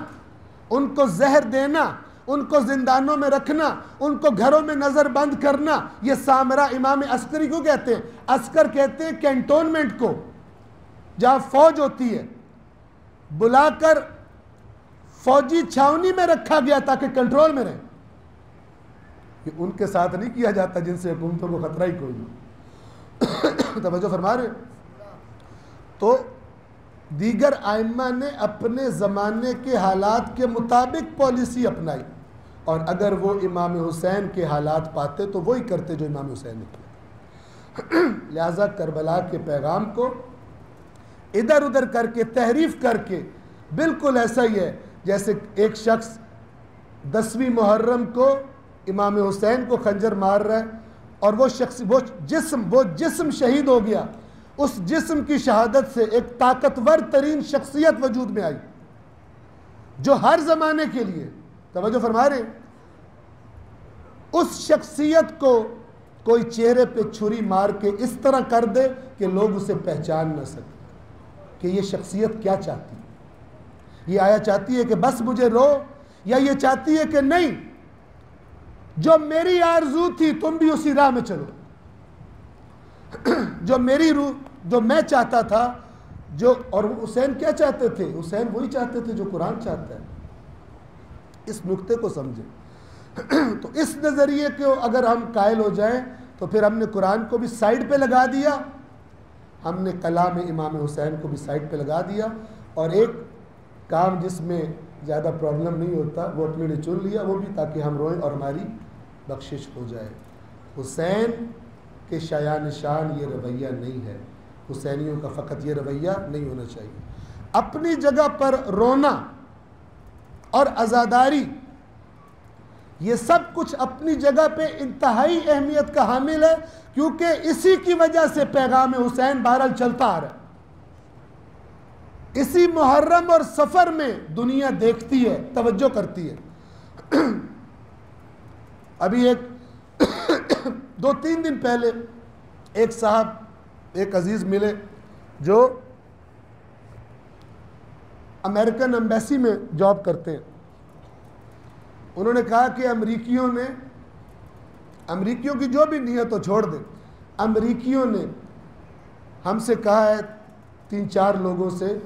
ان کو زہر دینا, ان کو زندانوں میں رکھنا, ان کو گھروں میں نظر بند کرنا, یہ سامرا امام عسکری کو کہتے ہیں. عسکر کہتے ہیں کینٹونمنٹ کو, جہاں فوج ہوتی ہے, بلا کر فوجی چھاونی میں رکھا گیا تاکہ کنٹرول میں رہے. یہ ان کے ساتھ نہیں کیا جاتا جن سے حکومتوں کو خطرہ ہی کوئی نہیں. توجہ فرما رہے. تو دیگر ائمہ نے اپنے زمانے کے حالات کے مطابق پالیسی اپنائی, اور اگر وہ امام حسین کے حالات پاتے تو وہی کرتے جو امام حسین نے کیا. لہذا کربلا کے پیغام کو ادھر ادھر کر کے تحریف کر کے, بالکل ایسا ہی ہے جیسے ایک شخص 10ویں محرم کو امام حسین کو خنجر مار رہا ہے اور وہ جسم شہید ہو گیا. اس جسم کی شہادت سے ایک طاقتور ترین شخصیت وجود میں آئی جو ہر زمانے کے لیے, توجہ فرما رہے, اس شخصیت کو کوئی چہرے پہ چھری مار کے اس طرح کر دے کہ لوگ اسے پہچان نہ سکیں کہ یہ شخصیت کیا چاہتی ہے. یہ آیا چاہتی ہے کہ بس مجھے رو, یا یہ چاہتی ہے کہ نہیں, جو میری آرزو تھی تم بھی اسی راہ میں چلو, جو میری روح, جو میں چاہتا تھا, اور حسین کیا چاہتے تھے؟ حسین وہی چاہتے تھے جو قرآن چاہتا ہے. اس نقطے کو سمجھیں. تو اس نظریے کو اگر ہم قائل ہو جائیں تو پھر ہم نے قرآن کو بھی سائڈ پہ لگا دیا, ہم نے کلام امام حسین کو بھی سائڈ پہ لگا دیا, اور ایک کام جس میں زیادہ پرابلم نہیں ہوتا وہ اپنے لیے چن لیا, وہ بھی تاکہ ہم روئیں اور ہماری بخشش ہو جائے. حسین کے شایان شان یہ رویہ نہیں ہے, حسینیوں کا فقط یہ رویہ نہیں ہونا چاہیے. اپنی جگہ پر رونا اور عزاداری, یہ سب کچھ اپنی جگہ پہ انتہائی اہمیت کا حامل ہے, کیونکہ اسی کی وجہ سے پیغام حسین بہرحال چلتا آ رہا ہے. اسی محرم اور سفر میں دنیا دیکھتی ہے, توجہ کرتی ہے. ابھی 2-3 دن پہلے ایک صاحب, ایک عزیز ملے جو امریکن ایمبیسی میں جاب کرتے ہیں. انہوں نے کہا کہ امریکیوں کی جو بھی نیت ہو چھوڑ دیں, امریکیوں نے ہم سے کہا ہے 3-4 لوگوں سے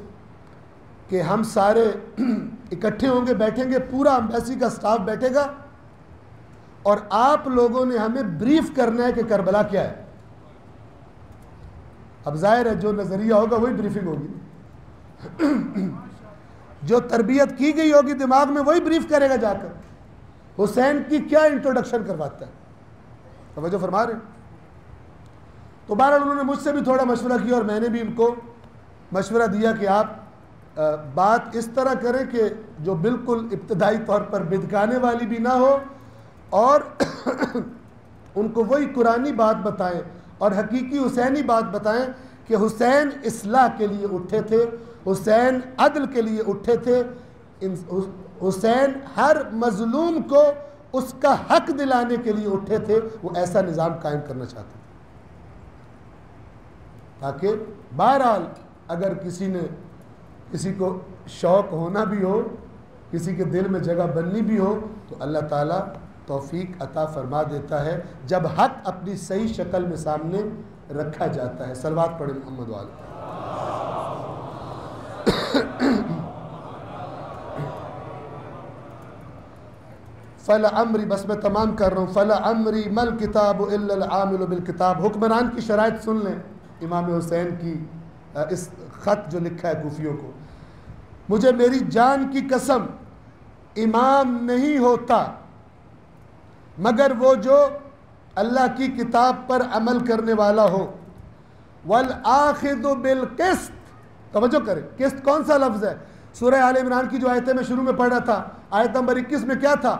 کہ ہم سارے اکٹھے ہوں گے, بیٹھیں گے, پورا ایمبیسی کا سٹاف بیٹھے گا, اور آپ لوگوں نے ہمیں بریف کرنا ہے کہ کربلا کیا ہے. اب ظاہر ہے جو نظریہ ہوگا وہی بریفنگ ہوگی. جو تربیت کی گئی ہوگی دماغ میں وہی بریف کرے گا جا کر. حسین کی کیا انٹروڈکشن کرواتا ہے؟ توجہ فرما رہے ہیں. تو بہرحال انہوں نے مجھ سے بھی تھوڑا مشورہ کیا اور میں نے بھی ان کو مشورہ دیا کہ آپ بات اس طرح کریں کہ جو بالکل ابتدائی طور پر بدکانے والی بھی نہ ہو اور ان کو وہی قرآنی بات بتائیں اور حقیقی حسینی بات بتائیں کہ حسین اصلاح کے لیے اٹھے تھے, حسین عدل کے لیے اٹھے تھے, حسین ہر مظلوم کو اس کا حق دلانے کے لیے اٹھے تھے. وہ ایسا نظام قائم کرنا چاہتے تھے تاکہ بہرحال اگر کسی کو شوق ہونا بھی ہو, کسی کے دل میں جگہ بننی بھی ہو, تو اللہ تعالیٰ توفیق عطا فرما دیتا ہے جب حق اپنی صحیح شکل میں سامنے رکھا جاتا ہے. صلوات پڑھیں محمد والے. فَلَعَمْرِ, بس میں تمام کر رہا ہوں. فَلَعَمْرِ مَا الْكِتَابُ إِلَّا الْعَامِلُ بِالْكِتَابِ. حکمران کی شرائط سن لیں. امام حسین کی اس خط جو لکھا ہے کوفیوں کو. مجھے میری جان کی قسم امام نہیں ہوتا مگر وہ جو اللہ کی کتاب پر عمل کرنے والا ہو. وَالْآخِذُ بِالْقِسْطِ. توجہ کریں, قسط کون سا لفظ ہے؟ سورہ آل عمران کی جو آیتیں میں شروع میں پڑھا تھا, آیت نمبر 21 میں کیا تھا؟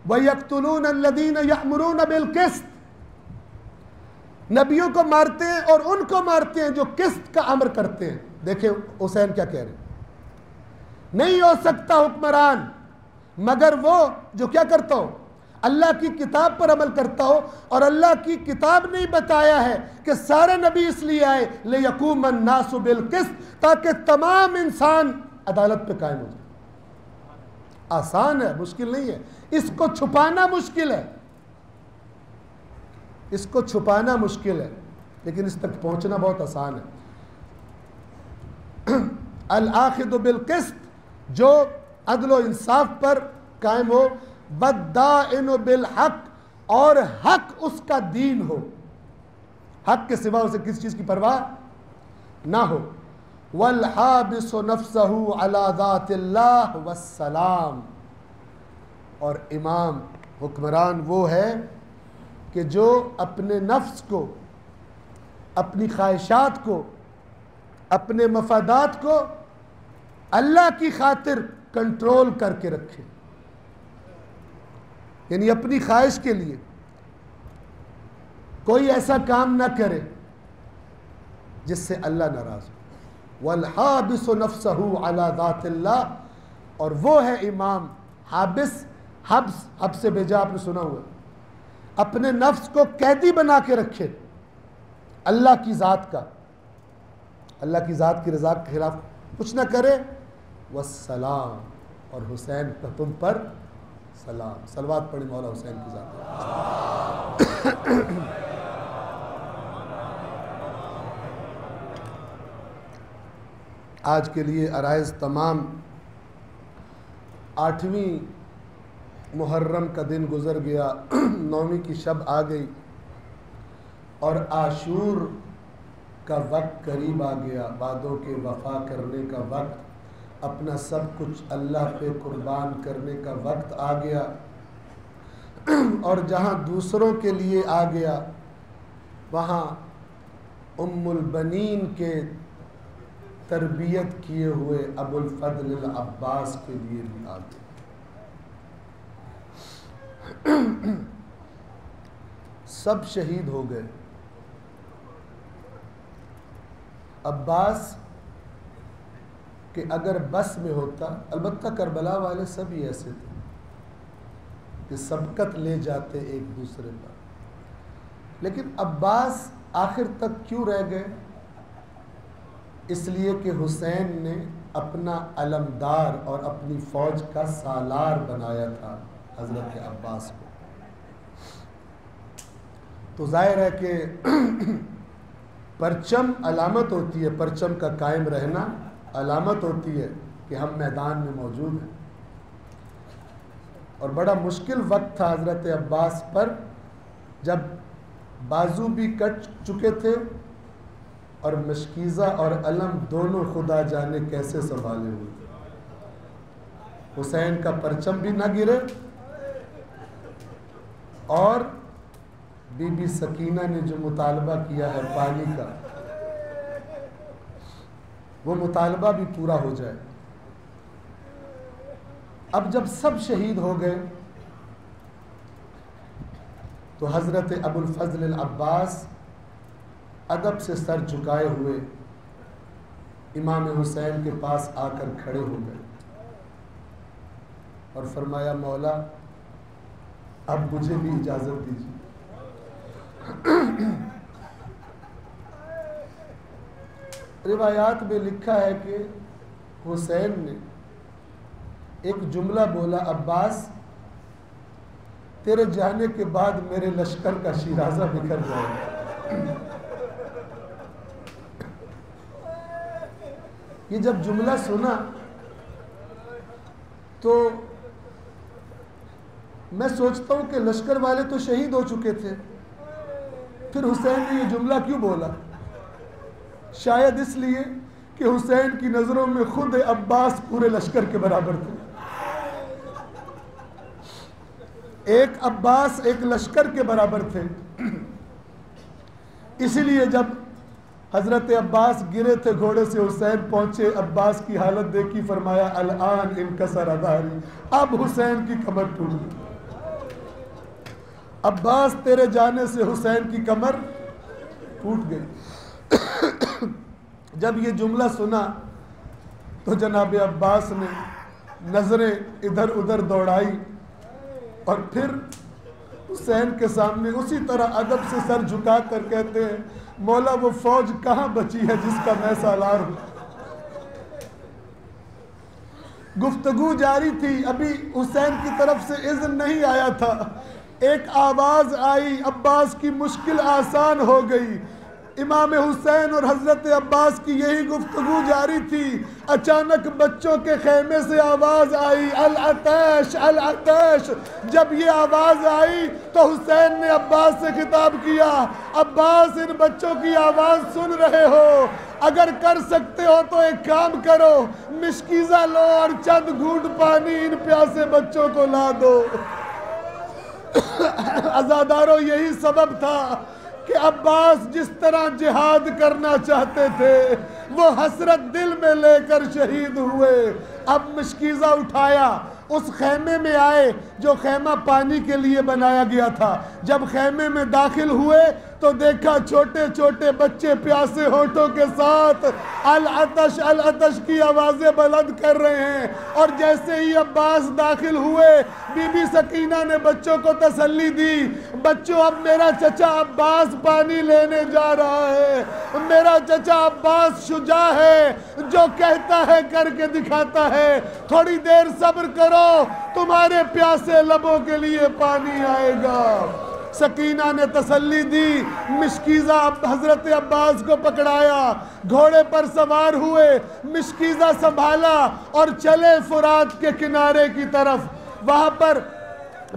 وَيَقْتُلُونَ الَّذِينَ يَأْمُرُونَ بِالْقِسْطِ. نبیوں کو مارتے ہیں اور ان کو مارتے ہیں جو قسط کا امر کرتے ہیں. دیکھیں حسین کیا کہہ رہے ہیں, نہیں ہو سکتا حکمران مگر وہ جو کیا کرتا ہو, اللہ کی کتاب پر عمل کرتا ہو. اور اللہ کی کتاب نے بتایا ہے کہ سارے نبی اس لیے آئے لِيَقُومَ النَّاسُ بِالْقِسْطِ, تاکہ تمام انسان عدالت پہ قائم ہو جائے. آسان ہے, مشکل نہیں ہے. اس کو چھپانا مشکل ہے, اس کو چھپانا مشکل ہے, لیکن اس تک پہنچنا بہت آسان ہے. الآخذ بالقسط, جو عدل و انصاف پر قائم ہو. والدائن بالحق, اور حق اس کا دین ہو, حق کے سوا اسے کسی چیز کی پرواہ نہ ہو. والحابس نفسہ علی ذات اللہ والسلام. اور امام حکمران وہ ہے کہ جو اپنے نفس کو, اپنی خواہشات کو, اپنے مفادات کو اللہ کی خاطر کنٹرول کر کے رکھے. یعنی اپنی خواہش کے لیے کوئی ایسا کام نہ کرے جس سے اللہ ناراض ہو. والحابس نفسہ علی ذات اللہ, اور وہ ہے امام حابس. حبس سے بھیجا, آپ نے سنا ہوا, اپنے نفس کو قیدی بنا کے رکھے اللہ کی ذات کا, اللہ کی ذات کی رضا کے خلاف کچھ نہ کرے. والسلام, اور حسین پر تم پر سلام. صلوات پڑھی مولا حسین کی ذات. آج کے لیے عرائض تمام. 8ویں محرم کا دن گزر گیا, 9ویں کی شب آ گئی, اور عاشور کا وقت قریب آ گیا. وعدوں کے وفا کرنے کا وقت, اپنا سب کچھ اللہ پہ قربان کرنے کا وقت آ گیا. اور جہاں دوسروں کے لیے آ گیا, وہاں ام البنین کے تربیت کیے ہوئے ابو الفضل العباس کے لیے بھی آ گیا. سب شہید ہو گئے. عباس کہ اگر بس میں ہوتا, البتہ کربلا والے سب ہی ایسے تھے کہ سبقت لے جاتے ایک دوسرے پر, لیکن عباس آخر تک کیوں رہ گئے؟ اس لیے کہ حسین نے اپنا علمدار اور اپنی فوج کا سالار بنایا تھا حضرت عباس کو. تو ظاہر ہے کہ پرچم علامت ہوتی ہے, پرچم کا قائم رہنا علامت ہوتی ہے کہ ہم میدان میں موجود ہیں. اور بڑا مشکل وقت تھا حضرت عباس پر، جب بازو بھی کٹ چکے تھے اور مشکیزہ اور علم دونوں خدا جانے کیسے سنبھالے ہوئے۔ حسین کا پرچم بھی نہ گرے، اور بی بی سکینہ نے جو مطالبہ کیا ہے پانی کا، وہ مطالبہ بھی پورا ہو جائے۔ اب جب سب شہید ہو گئے تو حضرت ابو الفضل العباس ادب سے سر جھکائے ہوئے امام حسین کے پاس آ کر کھڑے ہو گئے اور فرمایا مولا اب مجھے بھی اجازت دیجیے۔ روایات میں لکھا ہے کہ حسین نے ایک جملہ بولا، عباس تیرے جانے کے بعد میرے لشکر کا شیرازہ بکھر جائے گا۔ یہ جب جملہ سنا تو میں سوچتا ہوں کہ لشکر والے تو شہید ہو چکے تھے، پھر حسین نے یہ جملہ کیوں بولا؟ شاید اس لیے کہ حسین کی نظروں میں خود عباس پورے لشکر کے برابر تھے۔ ایک عباس ایک لشکر کے برابر تھے، اسی لیے جب حضرت عباس گرے تھے گھوڑے سے، حسین پہنچے، عباس کی حالت دیکھی، فرمایا الان انکسر ظہری، اب حسین کی کمر ٹوٹ گئی۔ عباس تیرے جانے سے حسین کی کمر ٹوٹ گئی۔ جب یہ جملہ سنا تو جناب عباس نے نظریں ادھر ادھر دوڑائی اور پھر حسین کے سامنے اسی طرح ادب سے سر جھکا کر کہتے ہیں مولا وہ فوج کہاں بچی ہے جس کا میں سالار ہوں۔ گفتگو جاری تھی، ابھی حسین کی طرف سے اذن نہیں آیا تھا، ایک آواز آئی، عباس کی مشکل آسان ہو گئی۔ امام حسین اور حضرت عباس کی یہی گفتگو جاری تھی، اچانک بچوں کے خیمے سے آواز آئی العطش العطش۔ جب یہ آواز آئی تو حسین نے عباس سے خطاب کیا، عباس ان بچوں کی آواز سن رہے ہو، اگر کر سکتے ہو تو ایک کام کرو، مشکیزہ لو اور چند گھونٹ پانی ان پیاسے بچوں کو لا دو۔ عزادارو یہی سبب تھا کہ عباس جس طرح جہاد کرنا چاہتے تھے وہ حسرت دل میں لے کر شہید ہوئے۔ اب مشکیزہ اٹھایا، اس خیمے میں آئے جو خیمہ پانی کے لیے بنایا گیا تھا۔ جب خیمے میں داخل ہوئے تو دیکھا چھوٹے چھوٹے بچے پیاسے ہونٹوں کے ساتھ العطش العطش کی آوازیں بلند کر رہے ہیں، اور جیسے ہی عباس داخل ہوئے بی بی سکینہ نے بچوں کو تسلی دی، بچوں اب میرا چچا عباس پانی لینے جا رہا ہے، میرا چچا عباس شجاع ہے، جو کہتا ہے کر کے دکھاتا ہے، تھوڑی دیر صبر کرو تمہارے پیاسے لبوں کے لیے پانی آئے گا۔ سکینہ نے تسلی دی، مشکیزہ حضرت عباس کو پکڑایا، گھوڑے پر سوار ہوئے، مشکیزہ سنبھالا اور چلے فرات کے کنارے کی طرف۔ وہاں پر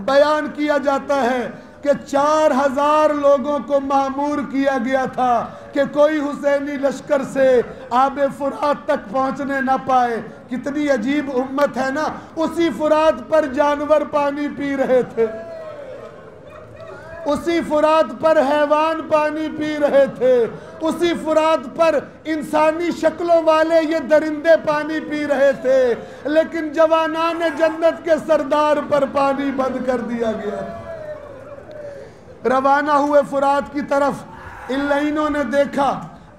بیان کیا جاتا ہے کہ 4000 لوگوں کو مامور کیا گیا تھا کہ کوئی حسینی لشکر سے آب فرات تک پہنچنے نہ پائے۔ کتنی عجیب امت ہے نا، اسی فرات پر جانور پانی پی رہے تھے، اسی فرات پر حیوان پانی پی رہے تھے، اسی فرات پر انسانی شکلوں والے یہ درندے پانی پی رہے تھے، لیکن جوانان جنت کے سردار پر پانی بند کر دیا گیا۔ روانہ ہوئے فرات کی طرف، ان لائنوں نے دیکھا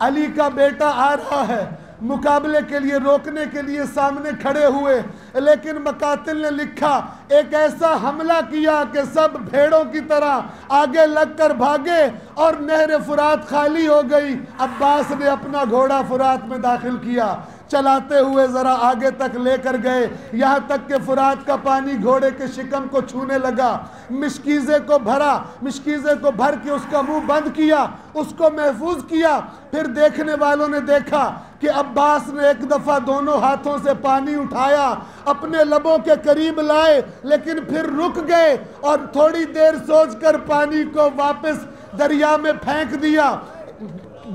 علی کا بیٹا آ رہا ہے، مقابلے کے لیے روکنے کے لیے سامنے کھڑے ہوئے، لیکن مقاتل نے لکھا ایک ایسا حملہ کیا کہ سب بھیڑوں کی طرح آگے لگ کر بھاگے اور نہر فرات خالی ہو گئی۔ عباس نے اپنا گھوڑا فرات میں داخل کیا، چلاتے ہوئے ذرا آگے تک لے کر گئے، یہاں تک کہ فرات کا پانی گھوڑے کے شکم کو چھونے لگا۔ مشکیزے کو بھر کے اس کا منہ بند کیا، اس کو محفوظ کیا۔ پھر دیکھنے والوں نے دیکھا کہ کہ عباس نے ایک دفعہ دونوں ہاتھوں سے پانی اٹھایا، اپنے لبوں کے قریب لائے، لیکن پھر رک گئے اور تھوڑی دیر سوچ کر پانی کو واپس دریا میں پھینک دیا۔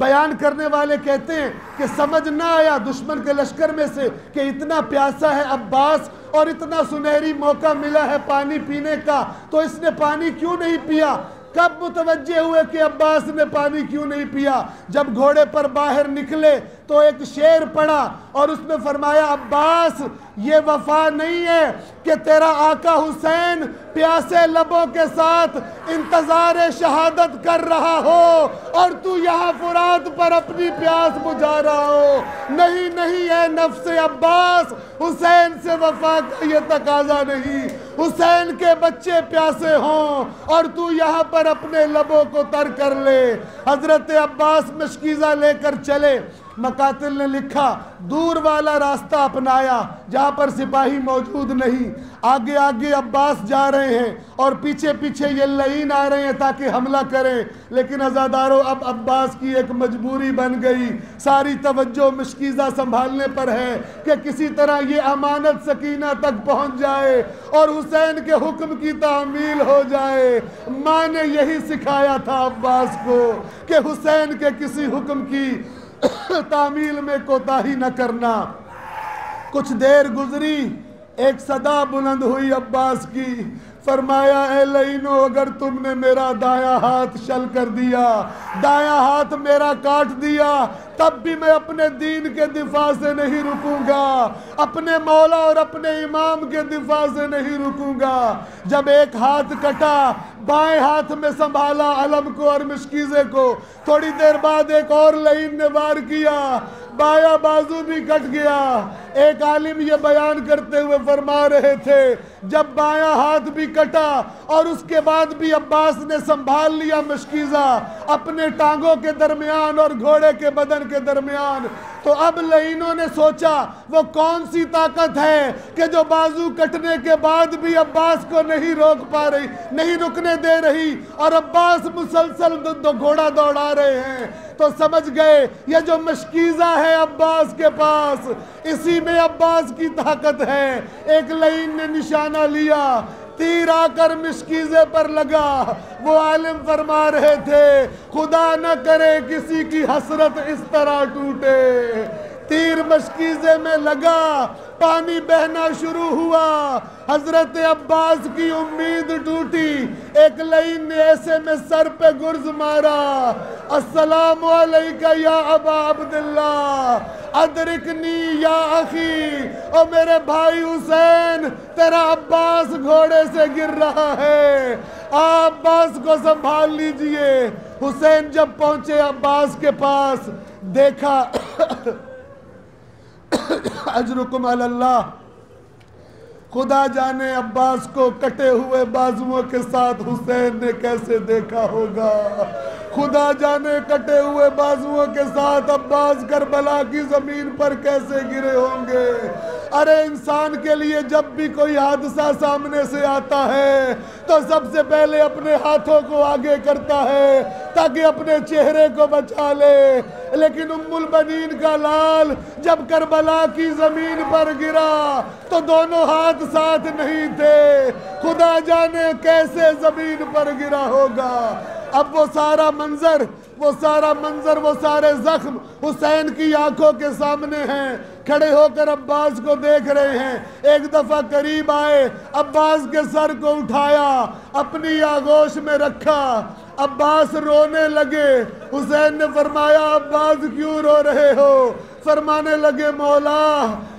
بیان کرنے والے کہتے ہیں کہ سمجھ نہ آیا دشمن کے لشکر میں سے کہ اتنا پیاسا ہے عباس اور اتنا سنہری موقع ملا ہے پانی پینے کا، تو اس نے پانی کیوں نہیں پیا؟ کب متوجہ ہوئے کہ عباس نے پانی کیوں نہیں پیا؟ جب گھوڑے پر باہر نکلے تو ایک شعر پڑھا اور اس میں فرمایا عباس یہ وفا نہیں ہے کہ تیرا آقا حسین پیاسے لبوں کے ساتھ انتظار شہادت کر رہا ہو اور تو یہاں فرات پر اپنی پیاس بجھا رہا ہو۔ نہیں نہیں اے نفس عباس، حسین سے وفا کا یہ تقاضا نہیں، حسین کے بچے پیاسے ہوں اور تو یہاں پر اپنے لبوں کو تر کر لے۔ حضرت عباس مشکیزہ لے کر چلے۔ مقاتل نے لکھا دور والا راستہ اپنایا جہاں پر سپاہی موجود نہیں، آگے آگے عباس جا رہے ہیں اور پیچھے پیچھے یہ لعین آ رہے ہیں تاکہ حملہ کریں، لیکن عزادارو اب عباس کی ایک مجبوری بن گئی، ساری توجہ مشکیزہ سنبھالنے پر ہے کہ کسی طرح یہ امانت سکینہ تک پہنچ جائے اور حسین کے حکم کی تعمیل ہو جائے۔ ماں نے یہی سکھایا تھا عباس کو کہ حسین کے کسی حکم کی تعمیل میں کوتاہی نہ کرنا۔ کچھ دیر گزری، ایک صدا بلند ہوئی عباس کی، فرمایا اے لعینو اگر تم نے میرا دایاں ہاتھ شل کر دیا، دایاں ہاتھ میرا کاٹ دیا، تب بھی میں اپنے دین کے دفاع سے نہیں رکوں گا، اپنے مولا اور اپنے امام کے دفاع سے نہیں رکوں گا۔ جب ایک ہاتھ کٹا، بائیں ہاتھ میں سنبھالا علم کو اور مشکیزے کو، تھوڑی دیر بعد ایک اور لعین نے وار کیا، بایاں بازو بھی کٹ گیا۔ ایک عالم یہ بیان کرتے ہوئے فرما رہے تھے جب بایاں ہاتھ بھی کٹا اور اس کے بعد بھی عباس نے سنبھال لیا مشکیزہ اپنے ٹانگوں کے درمیان اور گھوڑے کے بدن کے درمیان، تو اب لعینوں نے سوچا وہ کون سی طاقت ہے کہ جو بازو کٹنے کے بعد بھی عباس کو نہیں روک پا رہی، نہیں رکنے دے رہی، اور عباس مسلسل گھوڑا دوڑا رہے ہیں۔ تو سمجھ گئے یہ جو مشکیزہ ہے عباس کے پاس، اسی میں عباس کی طاقت ہے۔ ایک لعین نے نشانہ لیا، تیر آ کر مشکیزے پر لگا۔ وہ عالم فرما رہے تھے خدا نہ کرے کسی کی حسرت اس طرح ٹوٹے۔ تیر مشکیزے میں لگا، پانی بہنا شروع ہوا، حضرت عباس کی امید ٹوٹی۔ ایک لعین نے ایسے میں سر پہ گرز مارا، السلام علیکہ یا ابا عبداللہ ادرکنی یا اخی، او میرے بھائی حسین تیرا عباس گھوڑے سے گر رہا ہے، آپ عباس کو سنبھال لیجئے۔ حسین جب پہنچے عباس کے پاس، دیکھا اجرکم علی اللہ، خدا جانے عباس کو کٹے ہوئے بازوؤں کے ساتھ حسین نے کیسے دیکھا ہوگا، خدا جانے کٹے ہوئے بازوؤں کے ساتھ عباس کربلا کی زمین پر کیسے گرے ہوں گے۔ ارے انسان کے لیے جب بھی کوئی حادثہ سامنے سے آتا ہے تو سب سے پہلے اپنے ہاتھوں کو آگے کرتا ہے تاکہ اپنے چہرے کو بچا لے، لیکن ام البنین کا لال جب کربلا کی زمین پر گرا تو دونوں ہاتھ ساتھ نہیں تھے، خدا جانے کیسے زمین پر گرا ہوگا۔ اب وہ سارا منظر، وہ سارے زخم حسین کی آنکھوں کے سامنے ہیں، کھڑے ہو کر عباس کو دیکھ رہے ہیں۔ ایک دفعہ قریب آئے، عباس کے سر کو اٹھایا، اپنی آغوش میں رکھا، عباس رونے لگے۔ حسین نے فرمایا عباس کیوں رو رہے ہو؟ فرمانے لگے مولا،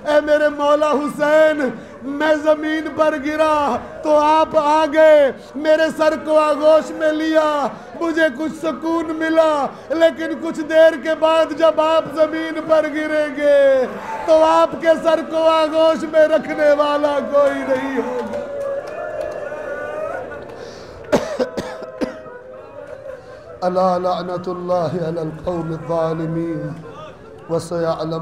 اے میرے مولا حسین، میں زمین پر گرا تو آپ آ گئے، میرے سر کو آغوش میں لیا، مجھے کچھ سکون ملا، لیکن کچھ دیر کے بعد جب آپ زمین پر گریں گے تو آپ کے سر کو آغوش میں رکھنے والا کوئی نہیں ہوگا۔ الا لعنت اللہ علی القوم الظالمین وسيعلم